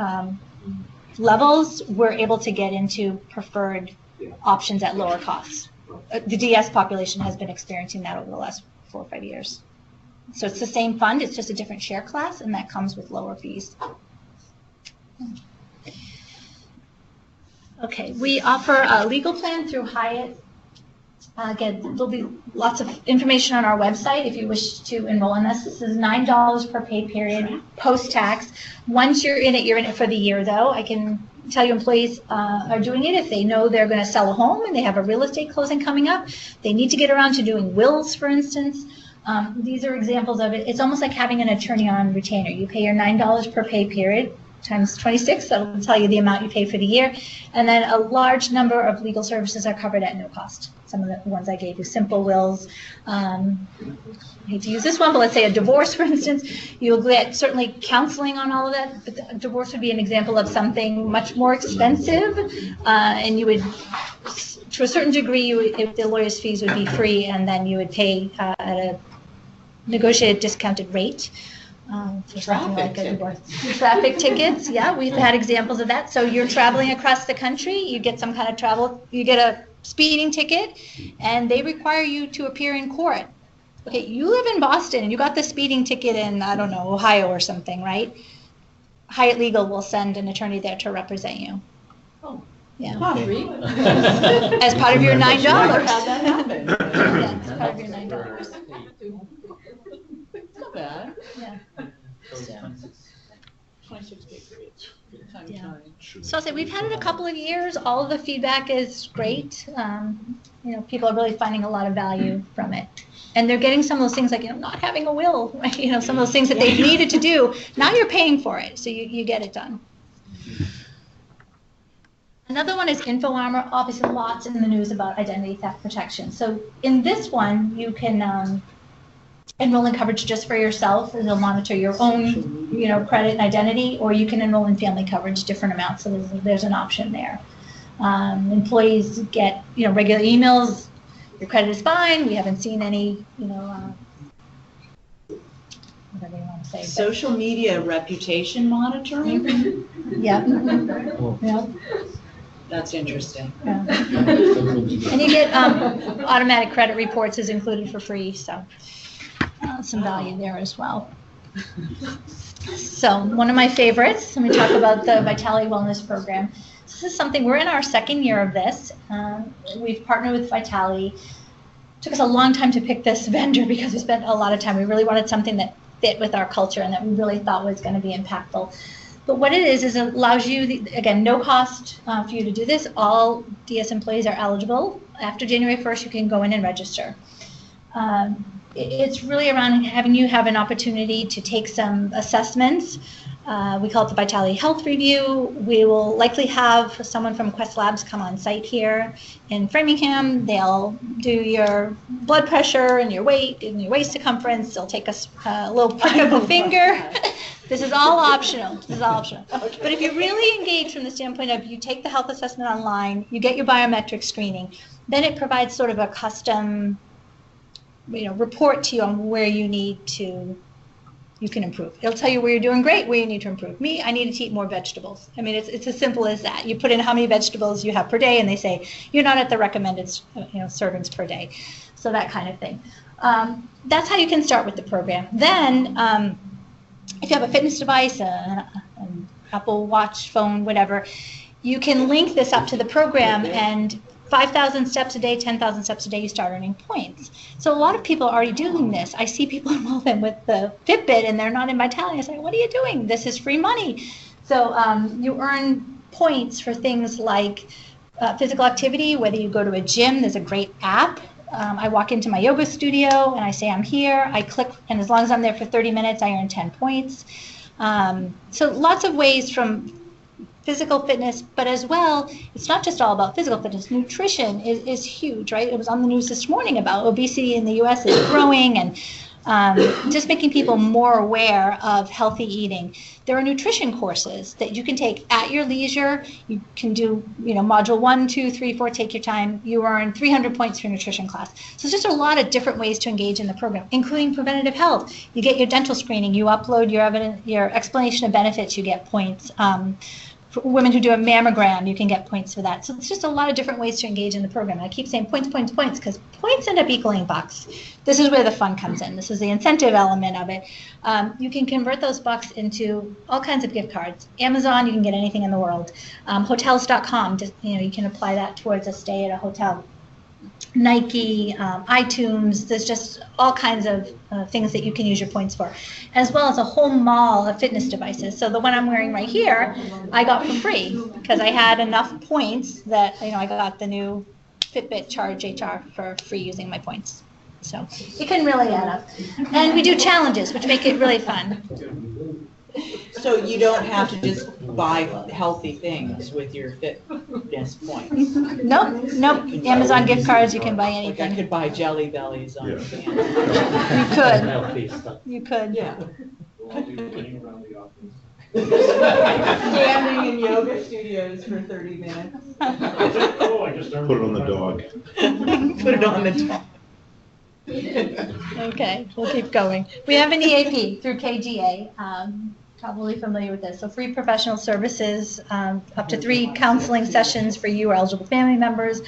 levels, we're able to get into preferred Yeah. options at lower costs. The DS population has been experiencing that over the last 4 or 5 years. So it's the same fund, it's just a different share class, and that comes with lower fees. Okay, we offer a legal plan through Hyatt. Again, there'll be lots of information on our website if you wish to enroll in this. This is $9 per pay period, post-tax. Once you're in it for the year, though. I can tell you employees are doing it if they know they're going to sell a home and they have a real estate closing coming up. They need to get around to doing wills, for instance. These are examples of it. It's almost like having an attorney on retainer. You pay your $9 per pay period times 26. That'll tell you the amount you pay for the year. And then a large number of legal services are covered at no cost. Some of the ones I gave you, simple wills. I hate to use this one, but let's say a divorce, for instance. You'll get certainly counseling on all of that, but the divorce would be an example of something much more expensive. And you would, to a certain degree, if the lawyer's fees would be free, and then you would pay at a negotiated discounted rate. For something like a divorce. Traffic tickets, yeah, we've had examples of that. So you're traveling across the country, you get some kind of travel, you get a speeding ticket, and they require you to appear in court. Okay, you live in Boston and you got the speeding ticket in, I don't know, Ohio or something, right? Hyatt Legal will send an attorney there to represent you. Oh. Yeah. Free? As part of your $9. Never had that happen. Yeah, as part of your $9. It's not bad. Yeah. 26 pay periods. Times Yeah. 9. So I'll say we've had it a couple of years. All of the feedback is great. People are really finding a lot of value from it. And they're getting some of those things like, not having a will, right? Some of those things that they've needed to do. Now you're paying for it, so you get it done. Another one is InfoArmor. Obviously, lots in the news about identity theft protection. So in this one, you can enroll in coverage just for yourself, and they'll monitor your own, credit and identity, or you can enroll in family coverage, different amounts. So there's an option there. Employees get, regular emails. Your credit is fine. We haven't seen any, whatever you want to say. Social media reputation monitoring? Yeah. Yeah. That's interesting. Yeah. And you get automatic credit reports is included for free, so some value there as well. So one of my favorites, let me talk about the Vitality Wellness Program. This is something, we're in our second year of this. We've partnered with Vitality. It took us a long time to pick this vendor because we spent a lot of time. We really wanted something that fit with our culture and that we really thought was going to be impactful. But what it is it allows you, again, no cost for you to do this. All DS employees are eligible. After January 1st, you can go in and register. It's really around having you have an opportunity to take some assessments. We call it the Vitality Health Review. We will likely have someone from Quest Labs come on site here in Framingham. They'll do your blood pressure and your weight and your waist circumference. They'll take a little prick of the finger. This is all optional. This is all optional. Okay. But if you really engage from the standpoint of you take the health assessment online, you get your biometric screening, then it provides sort of a custom, report to you on where you can improve. It'll tell you where you're doing great, where you need to improve. Me, I need to eat more vegetables. I mean, it's as simple as that. You put in how many vegetables you have per day, and they say you're not at the recommended, servings per day. So that kind of thing. That's how you can start with the program. Then, if you have a fitness device, an Apple Watch, phone, whatever, you can link this up to the program, and 5,000 steps a day, 10,000 steps a day, you start earning points. So a lot of people are already doing this. I see people enroll them with the Fitbit and they're not in Vitality. I say, what are you doing? This is free money. So you earn points for things like physical activity, whether you go to a gym, there's a great app. I walk into my yoga studio and I say I'm here. I click, and as long as I'm there for 30 minutes, I earn 10 points. So lots of ways from physical fitness, but as well, it's not just all about physical fitness. Nutrition is huge, right? It was on the news this morning about obesity in the U.S. is growing, and just making people more aware of healthy eating. There are nutrition courses that you can take at your leisure. You can do, module 1, 2, 3, 4, take your time. You earn 300 points for your nutrition class. So it's just a lot of different ways to engage in the program, including preventative health. You get your dental screening, you upload your explanation of benefits, you get points. For women who do a mammogram, you can get points for that. So it's just a lot of different ways to engage in the program. And I keep saying points, points, points, because points end up equaling bucks. This is where the fun comes in. This is the incentive element of it. You can convert those bucks into all kinds of gift cards. Amazon, you can get anything in the world. Hotels.com, you can apply that towards a stay at a hotel. Nike, iTunes, there's just all kinds of things that you can use your points for, as well as a whole mall of fitness devices. So the one I'm wearing right here, I got for free because I had enough points that, I got the new Fitbit Charge HR for free using my points. So it can really add up. And we do challenges, which make it really fun. So you don't have to just buy healthy things with your fitness points. Nope. Amazon gift cards, you can buy Like anything. I could buy Jelly Bellies on You could. Yeah. We'll all be running around the office. Standing in yoga studios for 30 minutes. Oh, I just Put it on the dog. Put it on the top. Okay, we'll keep going. We have an EAP through KGA. Probably familiar with this. So free professional services, up to 3 counseling sessions for you or eligible family members.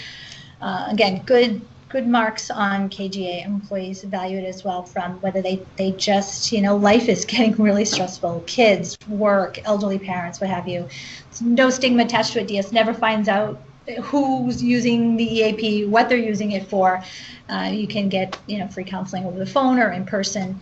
Again, good marks on KGA. Employees value it as well, from whether they just, life is getting really stressful. Kids, work, elderly parents, what have you. There's no stigma attached to it. DS never finds out who's using the EAP, what they're using it for. You can get, free counseling over the phone or in person.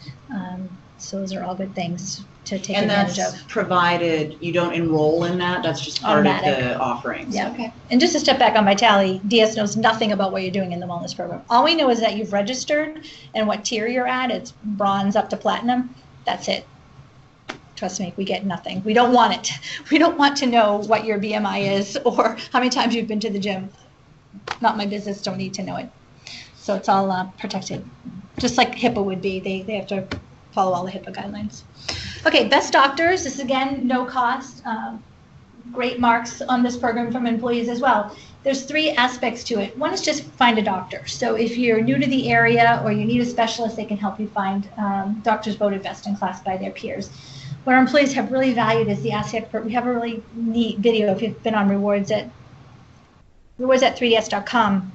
So those are all good things to take advantage of. And that's provided you don't enroll in that. That's just part of the offerings. Yeah. Okay. And just to step back on Vitality, DS knows nothing about what you're doing in the wellness program. All we know is that you've registered and what tier you're at. It's bronze up to platinum. That's it. Trust me, we get nothing. We don't want it. We don't want to know what your BMI is or how many times you've been to the gym. Not my business. Don't need to know it. So it's all protected, just like HIPAA would be. They have to follow all the HIPAA guidelines. Okay, best doctors. This again, no cost. Great marks on this program from employees as well. There's 3 aspects to it. One is just find a doctor. So if you're new to the area or you need a specialist, they can help you find doctors voted best in class by their peers. What our employees have really valued is the aspect. We have a really neat video if you've been on rewards at rewards at 3ds.com,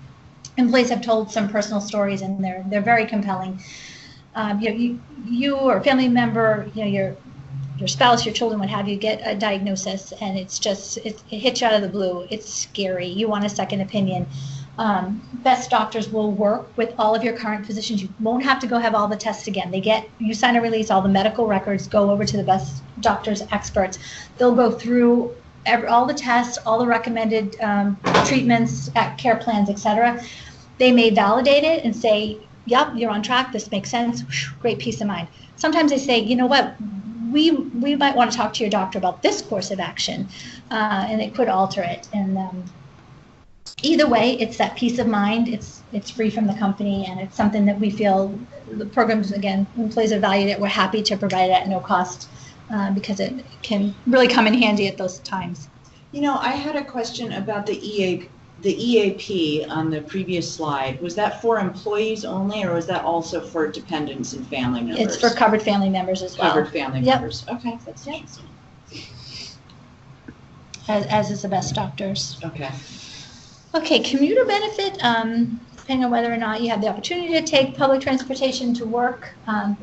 employees have told some personal stories, and they're very compelling. You or a family member, your spouse, your children, what have you, get a diagnosis, and it hits you out of the blue. It's scary. You want a second opinion. Best doctors will work with all of your current physicians. You won't have to go have all the tests again. You sign a release, all the medical records go over to the best doctors, experts. They'll go through all the tests, all the recommended treatments, care plans, etc. They may validate it and say, yep, you're on track, this makes sense, great peace of mind. Sometimes they say, you know what, we might want to talk to your doctor about this course of action, and it could alter it. And either way, it's that peace of mind, it's free from the company, and it's something that we feel the programs, again, employees have valued it. We're happy to provide it at no cost, because it can really come in handy at those times. I had a question about the EAP on the previous slide. Was that for employees only, or was that also for dependents and family members? It's for covered family members as well. Covered family members. Okay, that's interesting. As is the best doctors. Okay. Okay, commuter benefit, depending on whether or not you have the opportunity to take public transportation to work.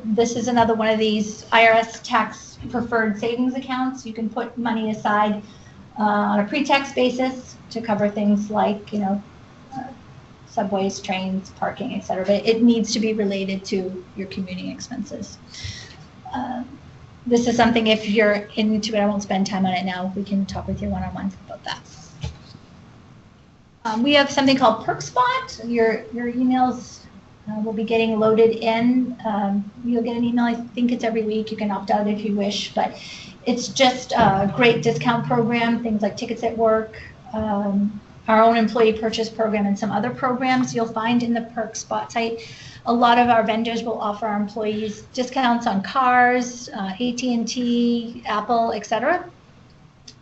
This is another one of these IRS tax preferred savings accounts. You can put money aside on a pre-tax basis to cover things like, subways, trains, parking, etc. But it needs to be related to your commuting expenses. This is something, if you're into it, I won't spend time on it now. We can talk with you one-on-one about that. We have something called PerkSpot. Your emails will be getting loaded in. You'll get an email, I think it's every week. You can opt out if you wish, but it's just a great discount program, things like tickets at work, our own employee purchase program, and some other programs you'll find in the PerkSpot site. A lot of our vendors will offer our employees discounts on cars, AT&T, Apple, etc.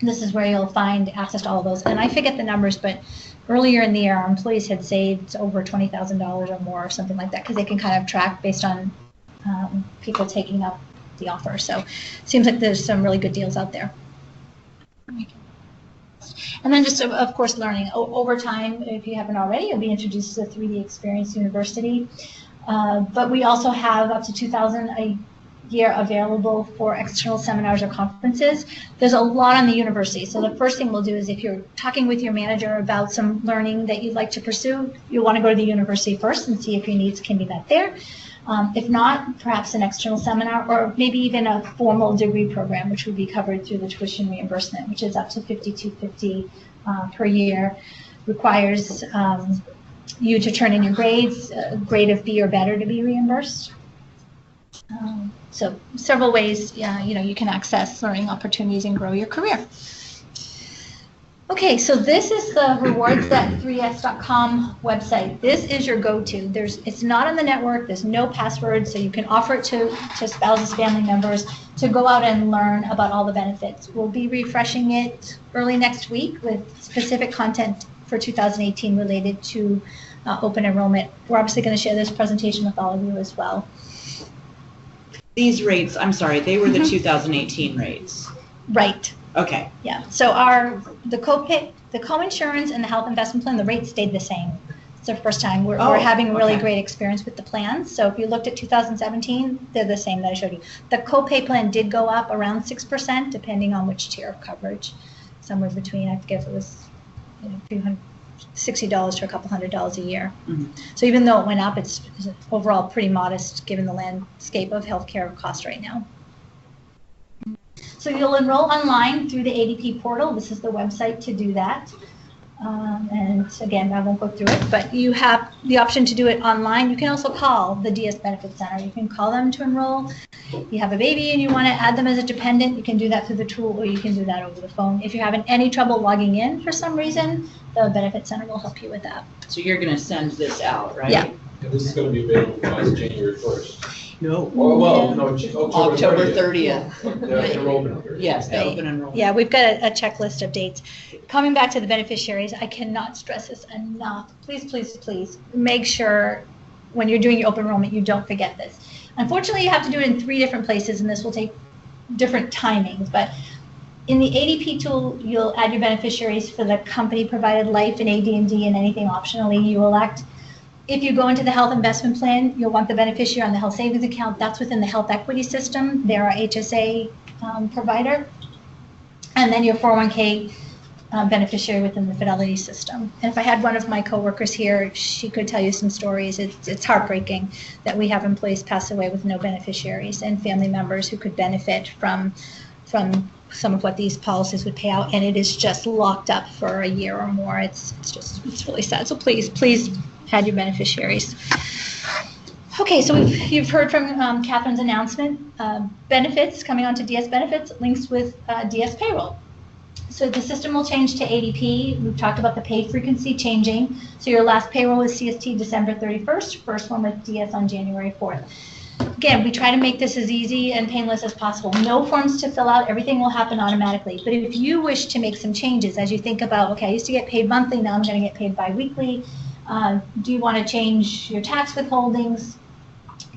This is where you'll find access to all of those. And I forget the numbers, but earlier in the year, our employees had saved over $20,000 or more, or something like that, because they can kind of track based on people taking up the offer. So it seems like there's some really good deals out there. And then just, of course, learning. Over time, if you haven't already, you'll be introduced to the 3D Experience University. But we also have up to $2,000 a year available for external seminars or conferences. There's a lot on the university. So the first thing we'll do is, if you're talking with your manager about some learning that you'd like to pursue, you'll want to go to the university first and see if your needs can be met there. If not, perhaps an external seminar, or maybe even a formal degree program, which would be covered through the tuition reimbursement, which is up to $5,250 per year. Requires you to turn in your grades, a grade of B or better to be reimbursed. So several ways, you can access learning opportunities and grow your career. Okay, so this is the rewards at 3ds.com website. This is your go-to. It's not on the network. There's no password, so you can offer it to spouses, family members, to go out and learn about all the benefits. We'll be refreshing it early next week with specific content for 2018 related to open enrollment. We're obviously going to share this presentation with all of you as well. These rates, I'm sorry, they were the 2018 rates. Right. Okay. Yeah. So the copay, the co-insurance, and the health investment plan, the rates stayed the same. It's the first time we're having a really great experience with the plans. So if you looked at 2017, they're the same that I showed you. The copay plan did go up around 6%, depending on which tier of coverage. Somewhere between, I forget if it was $60 to a couple $100 a year. Mm-hmm. So even though it went up, it's overall pretty modest given the landscape of healthcare costs right now. So you'll enroll online through the ADP portal. This is the website to do that. And again, I won't go through it, but you have the option to do it online. You can also call the DS Benefit Center. You can call them to enroll. You have a baby and you want to add them as a dependent, you can do that through the tool, or you can do that over the phone. If you're having any trouble logging in for some reason, the Benefit Center will help you with that. So you're going to send this out, right? Yeah. And this is going to be available as January 1st. No. No, October 30th. The enrollment period. Yes, the open enrollment. Yeah, we've got a checklist of dates. Coming back to the beneficiaries, I cannot stress this enough. Please, please, please make sure when you're doing your open enrollment, you don't forget this. Unfortunately, you have to do it in 3 different places, and this will take different timings. But In the ADP tool, you'll add your beneficiaries for the company-provided life and AD&D and anything optionally you elect. If you go into the health investment plan, you'll want the beneficiary on the health savings account. That's within the health equity system. They're our HSA provider. And then your 401k beneficiary within the Fidelity system. And if I had one of my coworkers here, she could tell you some stories. It's heartbreaking that we have employees pass away with no beneficiaries and family members who could benefit from some of what these policies would pay out, and it is just locked up for a year or more. It's really sad. So please add your beneficiaries. Okay, so you've heard from Catherine's announcement. Benefits, coming on to DS benefits, links with DS payroll. So the system will change to ADP. We've talked about the pay frequency changing. So your last payroll was CST December 31st, first one with DS on January 4th. Again, we try to make this as easy and painless as possible. No forms to fill out, everything will happen automatically. But if you wish to make some changes as you think about, okay, I used to get paid monthly, now I'm going to get paid bi-weekly. Do you want to change your tax withholdings,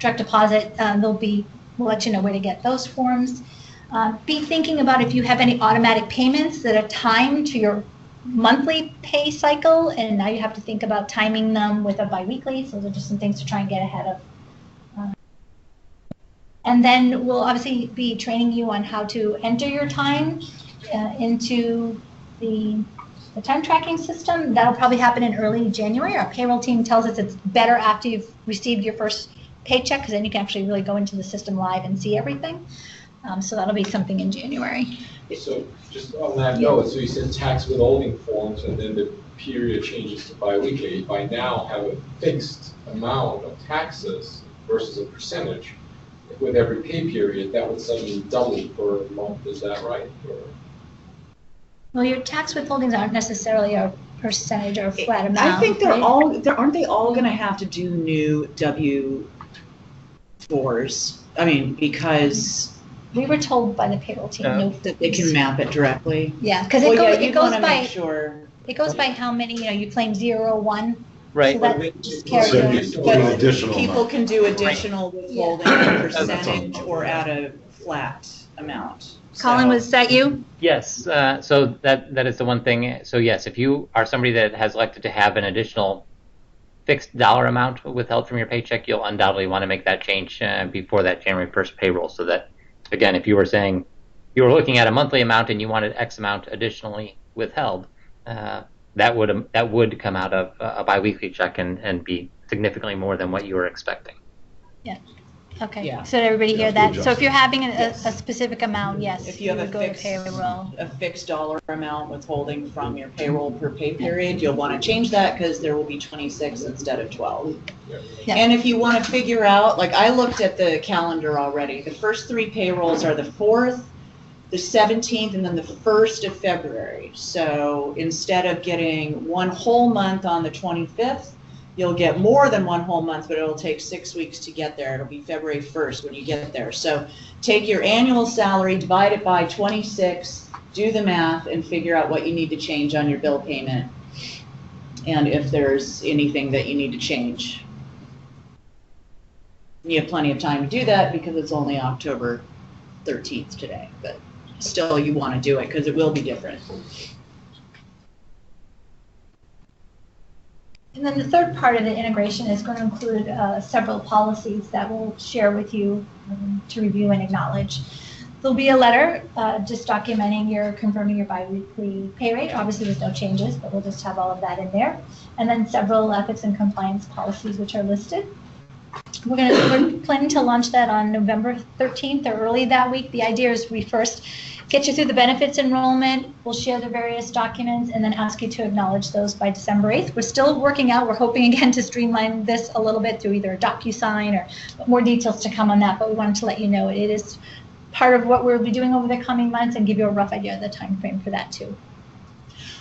direct deposit? We'll let you know where to get those forms. Be thinking about if you have any automatic payments that are timed to your monthly pay cycle, and now you have to think about timing them with a bi-weekly. So those are just some things to try and get ahead of. And then we'll obviously be training you on how to enter your time into the time tracking system. That'll probably happen in early January. Our payroll team tells us it's better after you've received your first paycheck, because then you can actually really go into the system live and see everything. So that'll be something in January. So just on that note, so you said tax withholding forms, and then the period changes to biweekly. By now have a fixed amount of taxes versus a percentage. With every pay period, that would suddenly double per month. Is that right? Or? Well, your tax withholdings aren't necessarily a percentage or a flat amount. I think they're right? aren't they all going to have to do new W-4s? I mean, because we were told by the payroll team that they can map it directly. Yeah, because it goes by it goes by how many you claim 0 or 1. Right. So that just carries But additional people amount. can do additional withholding at a percentage or at a flat amount. Colin, was that you? Yes. So that is the one thing. So yes, if you are somebody that has elected to have an additional fixed dollar amount withheld from your paycheck, you'll undoubtedly want to make that change before that January 1st payroll. So that, again, if you were saying you were looking at a monthly amount and you wanted X amount additionally withheld, that would come out of a biweekly check and be significantly more than what you were expecting. Yeah. Okay. Yeah. So did everybody hear that? adjust So if you're having Yes. a specific amount, yes, If you have would go to a payroll. fixed dollar amount withholding from your payroll per pay period, you'll want to change that because there will be 26 instead of 12. Yeah. And if you want to figure out, like I looked at the calendar already, the first 3 payrolls are the 4th, the 17th, and then the 1st of February. So instead of getting one whole month on the 25th, you'll get more than one whole month, but it'll take 6 weeks to get there. It'll be February 1st when you get there. So take your annual salary, divide it by 26, do the math, and figure out what you need to change on your bill payment, and if there's anything that you need to change. You have plenty of time to do that because it's only October 13th today, but still you want to do it because it will be different. And then the third part of the integration is going to include several policies that we'll share with you to review and acknowledge. There'll be a letter just documenting confirming your biweekly pay rate. Obviously, there's no changes, but we'll just have all of that in there. And then several ethics and compliance policies which are listed. We're planning to launch that on November 13th or early that week. The idea is we first get you through the benefits enrollment, we'll share the various documents, and then ask you to acknowledge those by December 8th. We're still working out, we're hoping again to streamline this a little bit through either a DocuSign or more details to come on that, but we wanted to let you know it is part of what we'll be doing over the coming months and give you a rough idea of the time frame for that too.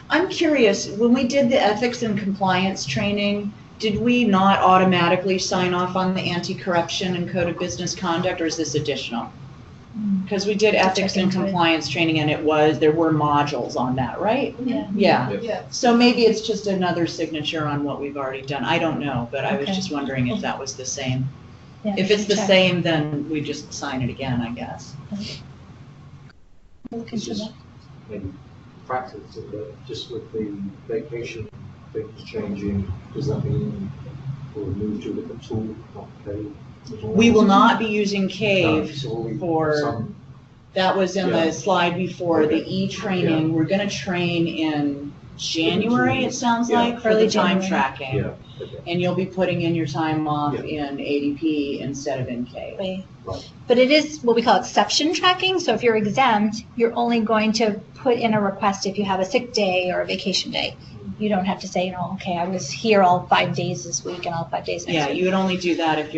I'm curious, when we did the ethics and compliance training, did we not automatically sign off on the anti-corruption and code of business conduct, or is this additional? Because we did ethics and compliance training, and there were modules on that, right? Yeah. Yeah. So maybe it's just another signature on what we've already done. I don't know, but I was just wondering if that was the same. Yeah, If it's the check. same, then we just sign it again, I guess. Look into that. maybe practice it, but just with the vacation things changing, does that mean we'll move to a different tool, not Cave? We will not be using No, Cave so we- for, some- that was in Yeah. the slide before, the Okay. e-training. Yeah. We're gonna train in January, it sounds Yeah. like, for Early the time January. tracking. Yeah, okay, And you'll be putting in your time off Yeah. in ADP instead of in Cave. Right. right. But it is what we call exception tracking. So if you're exempt, you're only going to put in a request if you have a sick day or a vacation day. You don't have to say, you know, okay, I was here all 5 days this week and all 5 days next Yeah, week. you would only do that if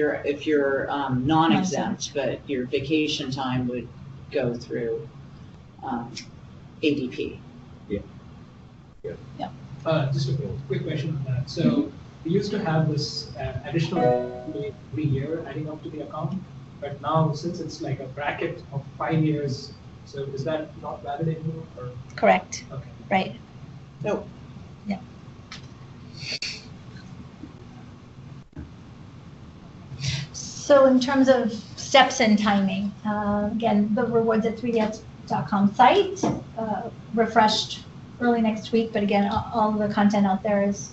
you're non-exempt, but your vacation time would go through ADP. Just a quick question on that. So we used to have this additional every year adding up to the account, but now since it's like a bracket of 5 years, so is that not valid anymore? Or Correct. okay. Right. No. Yeah. So in terms of steps and timing, again, the rewards at 3ds.com site, refreshed early next week, but again, all of the content out there is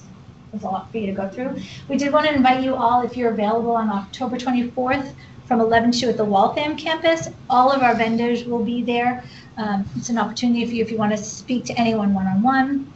a lot for you to go through. We did want to invite you all, if you're available on October 24th from 11 to 2 at the Waltham campus. All of our vendors will be there. It's an opportunity for you if you want to speak to anyone one-on-one,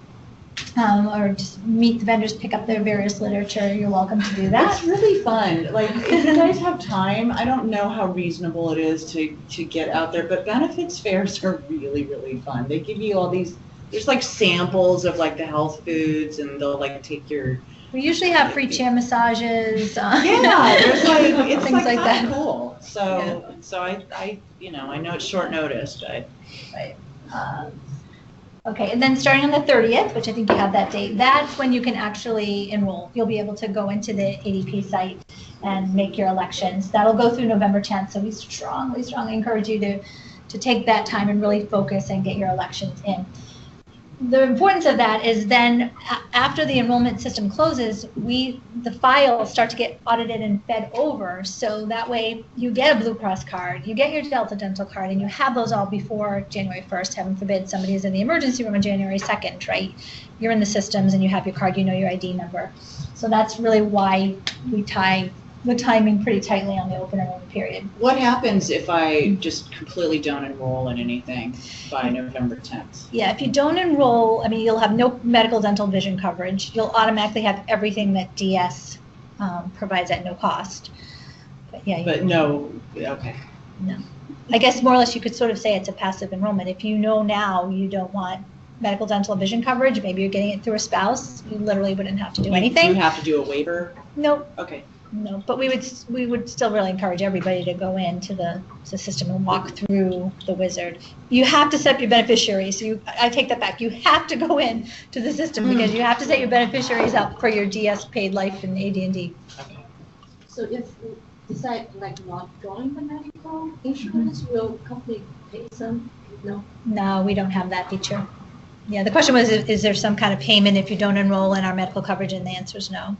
or just meet the vendors, pick up their various literature. You're welcome to do that. It's really fun. Like, if you guys have time, I don't know how reasonable it is to get out there, but benefits fairs are really, really fun. They give you all these, there's like samples of like the health foods, and they'll like take your, We usually have free chair massages. yeah, there's like, it's things like like that that. cool. So I I know it's short notice, but Right. Okay, and then starting on the 30th, which I think you have that date, that's when you can actually enroll. You'll be able to go into the ADP site and make your elections. That'll go through November 10th, so we strongly, strongly encourage you to take that time and really focus and get your elections in. The importance of that is then after the enrollment system closes, the files start to get audited and fed over. So that way you get a Blue Cross card, you get your Delta dental card, and you have those all before January 1st. Heaven forbid somebody is in the emergency room on January 2nd, right? You're in the systems and you have your card, you know your ID number. So that's really why we tie the timing pretty tightly on the open enrollment period. what happens if I just completely don't enroll in anything by November 10th? Yeah, if you don't enroll, I mean, you'll have no medical, dental, vision coverage. You'll automatically have everything that DS provides at no cost. But yeah, But no, okay. no. I guess more or less you could sort of say it's a passive enrollment. If you know now you don't want medical, dental, vision coverage, maybe you're getting it through a spouse, you literally wouldn't have to do Do anything. you have to do a waiver? Nope. Okay. No, but we would still really encourage everybody to go into the system and walk through the wizard. You have to set up your beneficiaries. So I take that back. You have to go in to the system because you have to set your beneficiaries up for your DS paid life and AD&D. So if we decide like not going the medical insurance, will company pay some? No? No, we don't have that feature. Yeah, the question was, is there some kind of payment if you don't enroll in our medical coverage? And the answer is no.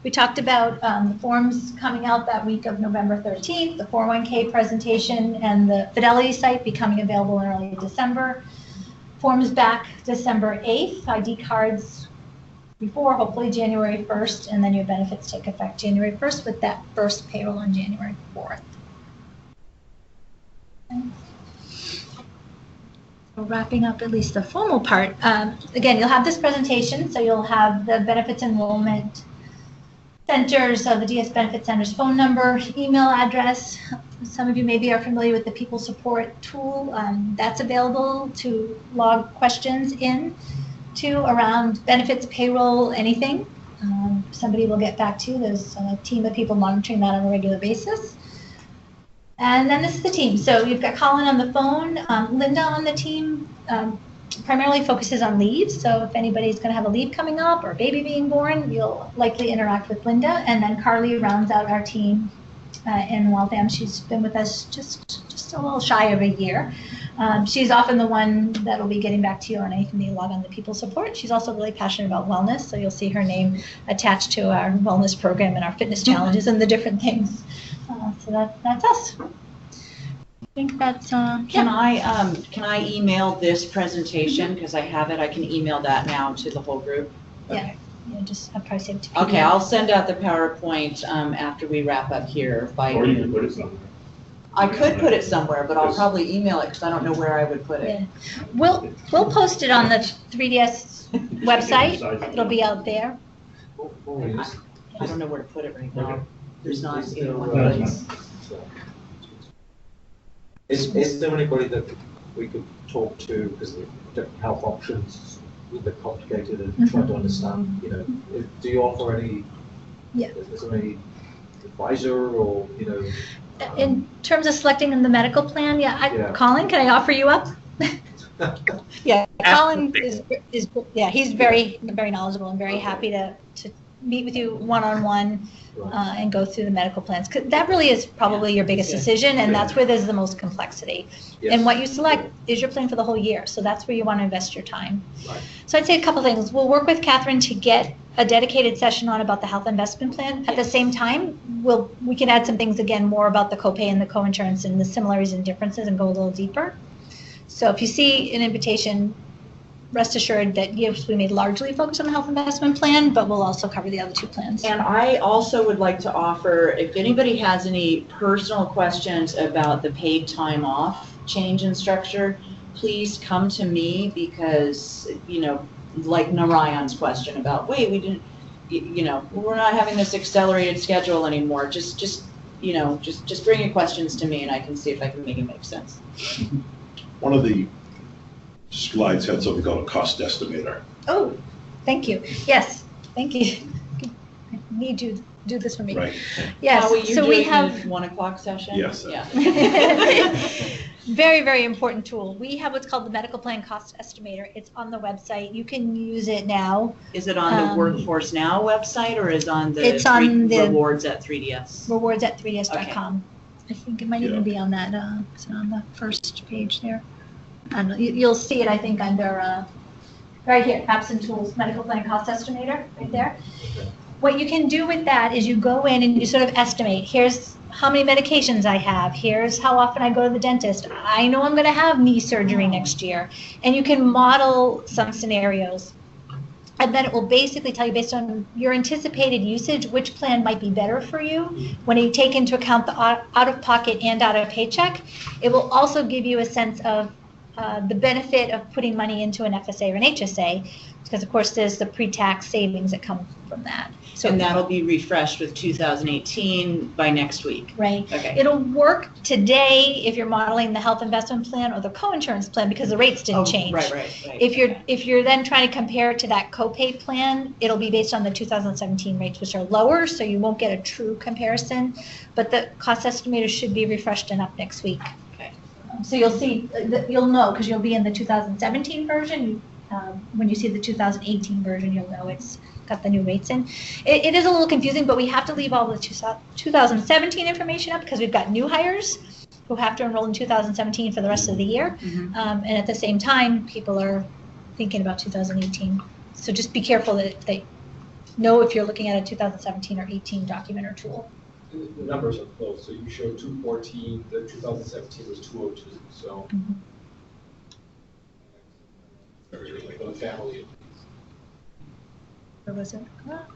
We talked about the forms coming out that week of November 13th, the 401k presentation, and the Fidelity site becoming available in early December. Forms back December 8th, ID cards before, hopefully January 1st, and then your benefits take effect January 1st with that first payroll on January 4th. So wrapping up at least the formal part. Again, you'll have this presentation, so you'll have the benefits enrollment centers, so the DS Benefit Center's phone number, email address. Some of you maybe are familiar with the People Support tool. That's available to log questions in to around benefits, payroll, anything. Somebody will get back to you. There's a team of people monitoring that on a regular basis. And then this is the team. So you've got Colin on the phone, Linda on the team, primarily focuses on leaves. So if anybody's going to have a leave coming up or a baby being born, you'll likely interact with Linda. And then Carly rounds out our team in Waltham. She's been with us just a little shy of a year. She's often the one that will be getting back to you on anything that you log on the People Support. She's also really passionate about wellness, so you'll see her name attached to our wellness program and our fitness challenges and the different things. So that's us. think that's, Can I email this presentation? Because I have it, I can email that now to the whole group. Yeah. Yeah, just I'll probably save it to PDF. Okay, I'll send out the PowerPoint after we wrap up here by. Or you can put it somewhere. I could put it somewhere, but I'll probably email it because I don't know where I would put it. Yeah. We'll post it on the 3DS website. It'll be out there. I don't know where to put it right now. There's not Is in there, one uh, place. Is there anybody that we could talk to, because the different health options a little bit complicated and try to understand, you know, do you offer any? Yeah. Is there any advisor or, you know? In terms of selecting the medical plan, Yeah. Colin, can I offer you up? Yeah, Colin is he's very knowledgeable and very happy to meet with you one-on-one and go through the medical plans. 'Cause that really is probably your biggest decision, and that's where there's the most complexity. Yes. And what you select is your plan for the whole year, so that's where you want to invest your time. Right. So I'd say a couple things. We'll work with Catherine to get a dedicated session on about the health investment plan. At the same time, we can add some things again more about the copay and the coinsurance and the similarities and differences and go a little deeper. So if you see an invitation, rest assured that yes, we may largely focus on the health investment plan, but we'll also cover the other two plans. And I also would like to offer, if anybody has any personal questions about the paid time off change in structure, please come to me because, you know, like Narayan's question about, wait, we didn't, you know, we're not having this accelerated schedule anymore. Just bring your questions to me and I can see if I can make it make sense. One of the slides had something called a cost estimator. Oh, thank you. Yes, thank you. I need you to do this for me. Right. Yes, Howie, you so we doing have the 1 o'clock session? Yes. Yeah. very, very important tool. We have what's called the medical plan cost estimator. It's on the website. You can use it now. Is it on the Workforce Now website or is on the It's on the rewards at 3DS? Rewards at 3ds.com. I think it might even be on that. It's on the first page there. I don't know. You'll see it, I think, under right here, apps and tools, medical plan cost estimator, right there. What you can do with that is you go in and you sort of estimate. Here's how many medications I have. Here's how often I go to the dentist. I know I'm going to have knee surgery next year. And you can model some scenarios. And then it will basically tell you, based on your anticipated usage, which plan might be better for you. When you take into account the out-of-pocket and out-of-paycheck, it will also give you a sense of the benefit of putting money into an FSA or an HSA, because of course there's the pre-tax savings that come from that. So, and that'll be refreshed with 2018 by next week. Right. Okay. It'll work today if you're modeling the health investment plan or the coinsurance plan because the rates didn't change. Right. If you're then trying to compare it to that copay plan, it'll be based on the 2017 rates, which are lower, so you won't get a true comparison. But the cost estimator should be refreshed and up next week. So you'll see, you'll know, because you'll be in the 2017 version. When you see the 2018 version, you'll know it's got the new rates in. It is a little confusing, but we have to leave all the 2017 information up because we've got new hires who have to enroll in 2017 for the rest of the year. Mm-hmm. And at the same time, people are thinking about 2018. So just be careful that they know if you're looking at a 2017 or 18 document or tool. The numbers are close, so you showed 214, the 2017 was 202, so. For the family. Where was it?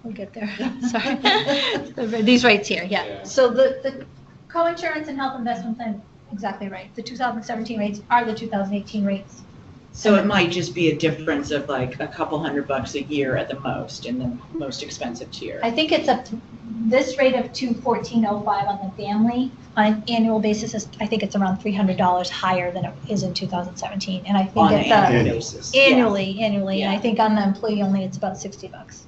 We'll get there. Sorry. These rates here, yeah. So the coinsurance and health investment plan, exactly right. The 2017 rates are the 2018 rates. So it might just be a difference of like a couple $100 a year at the most in the most expensive tier. I think it's up to this rate of $214.05 on the family on an annual basis. I think it's around $300 higher than it is in 2017, and I think on it's an annual basis. Annually, Yeah. and I think on the employee only it's about $60.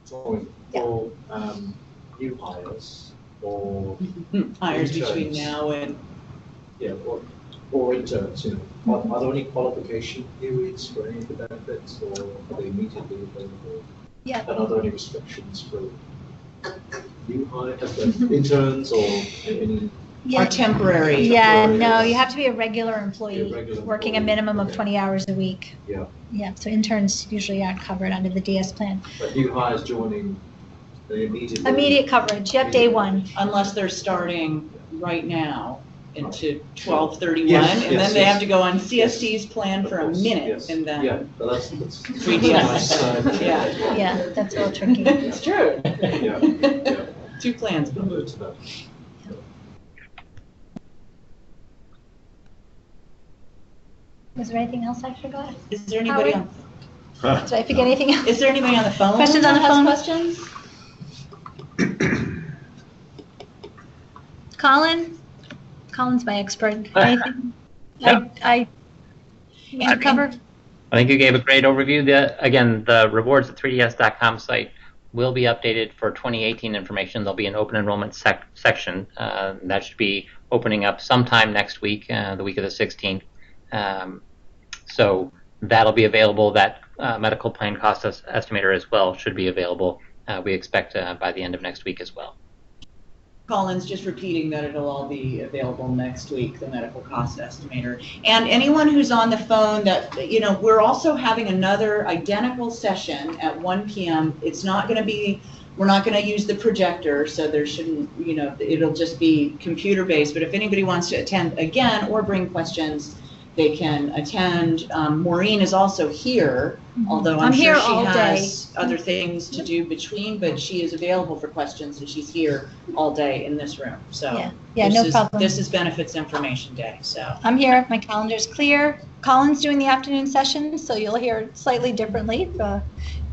So for new hires or hires interns, between now and or interns, you know, are there any qualification periods for any of the benefits, or are they immediately available? Yeah. And are there any restrictions for new hires, interns, or any? or temporary. Yeah, temporary, no, yes. you have to be a regular employee, Be a regular working a employee, minimum of okay. 20 hours a week. Yeah. Yeah, so interns usually aren't covered under the DS plan. But new hires joining, they immediately. Immediate coverage, yep, day one. Unless they're starting right now. into 1231, Yes, and yes, then they yes. have to go on CST's plan for a Of course, minute, yes. and then Yeah, but that's 3DS. Yeah. Yeah, that's a little tricky. It's true. Yeah. Two plans. Similar to that. Was there anything else I forgot? Is there anybody on? Huh. Did I forget anything else? Is there anybody on the phone? Questions on the that has phone? Questions? Colin? Colin's my expert. Anything? Yeah. I need to cover? I think you gave a great overview. Again, the rewards at 3ds.com site will be updated for 2018 information. There'll be an open enrollment section. That should be opening up sometime next week, the week of the 16th. So that'll be available. That medical plan cost estimator as well should be available. We expect by the end of next week as well. Colin's just repeating that it'll all be available next week, the medical cost estimator. And anyone who's on the phone that, we're also having another identical session at 1 p.m. It's not going to be, we're not going to use the projector, so there shouldn't, it'll just be computer based. But if anybody wants to attend again or bring questions, they can attend. Maureen is also here, although I'm sure here she all has other things to do between, but she is available for questions and she's here all day in this room. So Yeah, no problem. This is Benefits Information Day. So I'm here. My calendar's clear. Colin's doing the afternoon session, so you'll hear it slightly differently. If you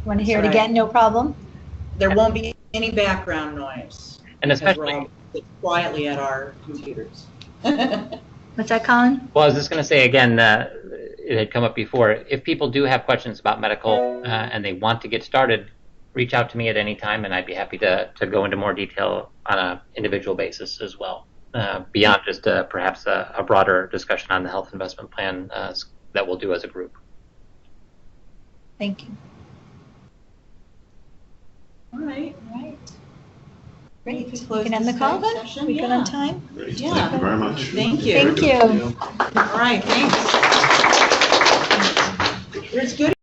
want to hear That's it right. again, no problem. there won't be any background noise. And because especially, we're all quietly at our computers. What's that, Colin? well, I was just going to say again, it had come up before. If people do have questions about medical and they want to get started, reach out to me at any time, and I'd be happy to go into more detail on an individual basis as well, beyond just perhaps a broader discussion on the health investment plan that we'll do as a group. Thank you. All right. All right. We Great. can We close can end the the call Skype then? session, We good yeah. on time? Great. Yeah. Thank you very much. Thank you. Thank you. All right, thanks. It's good.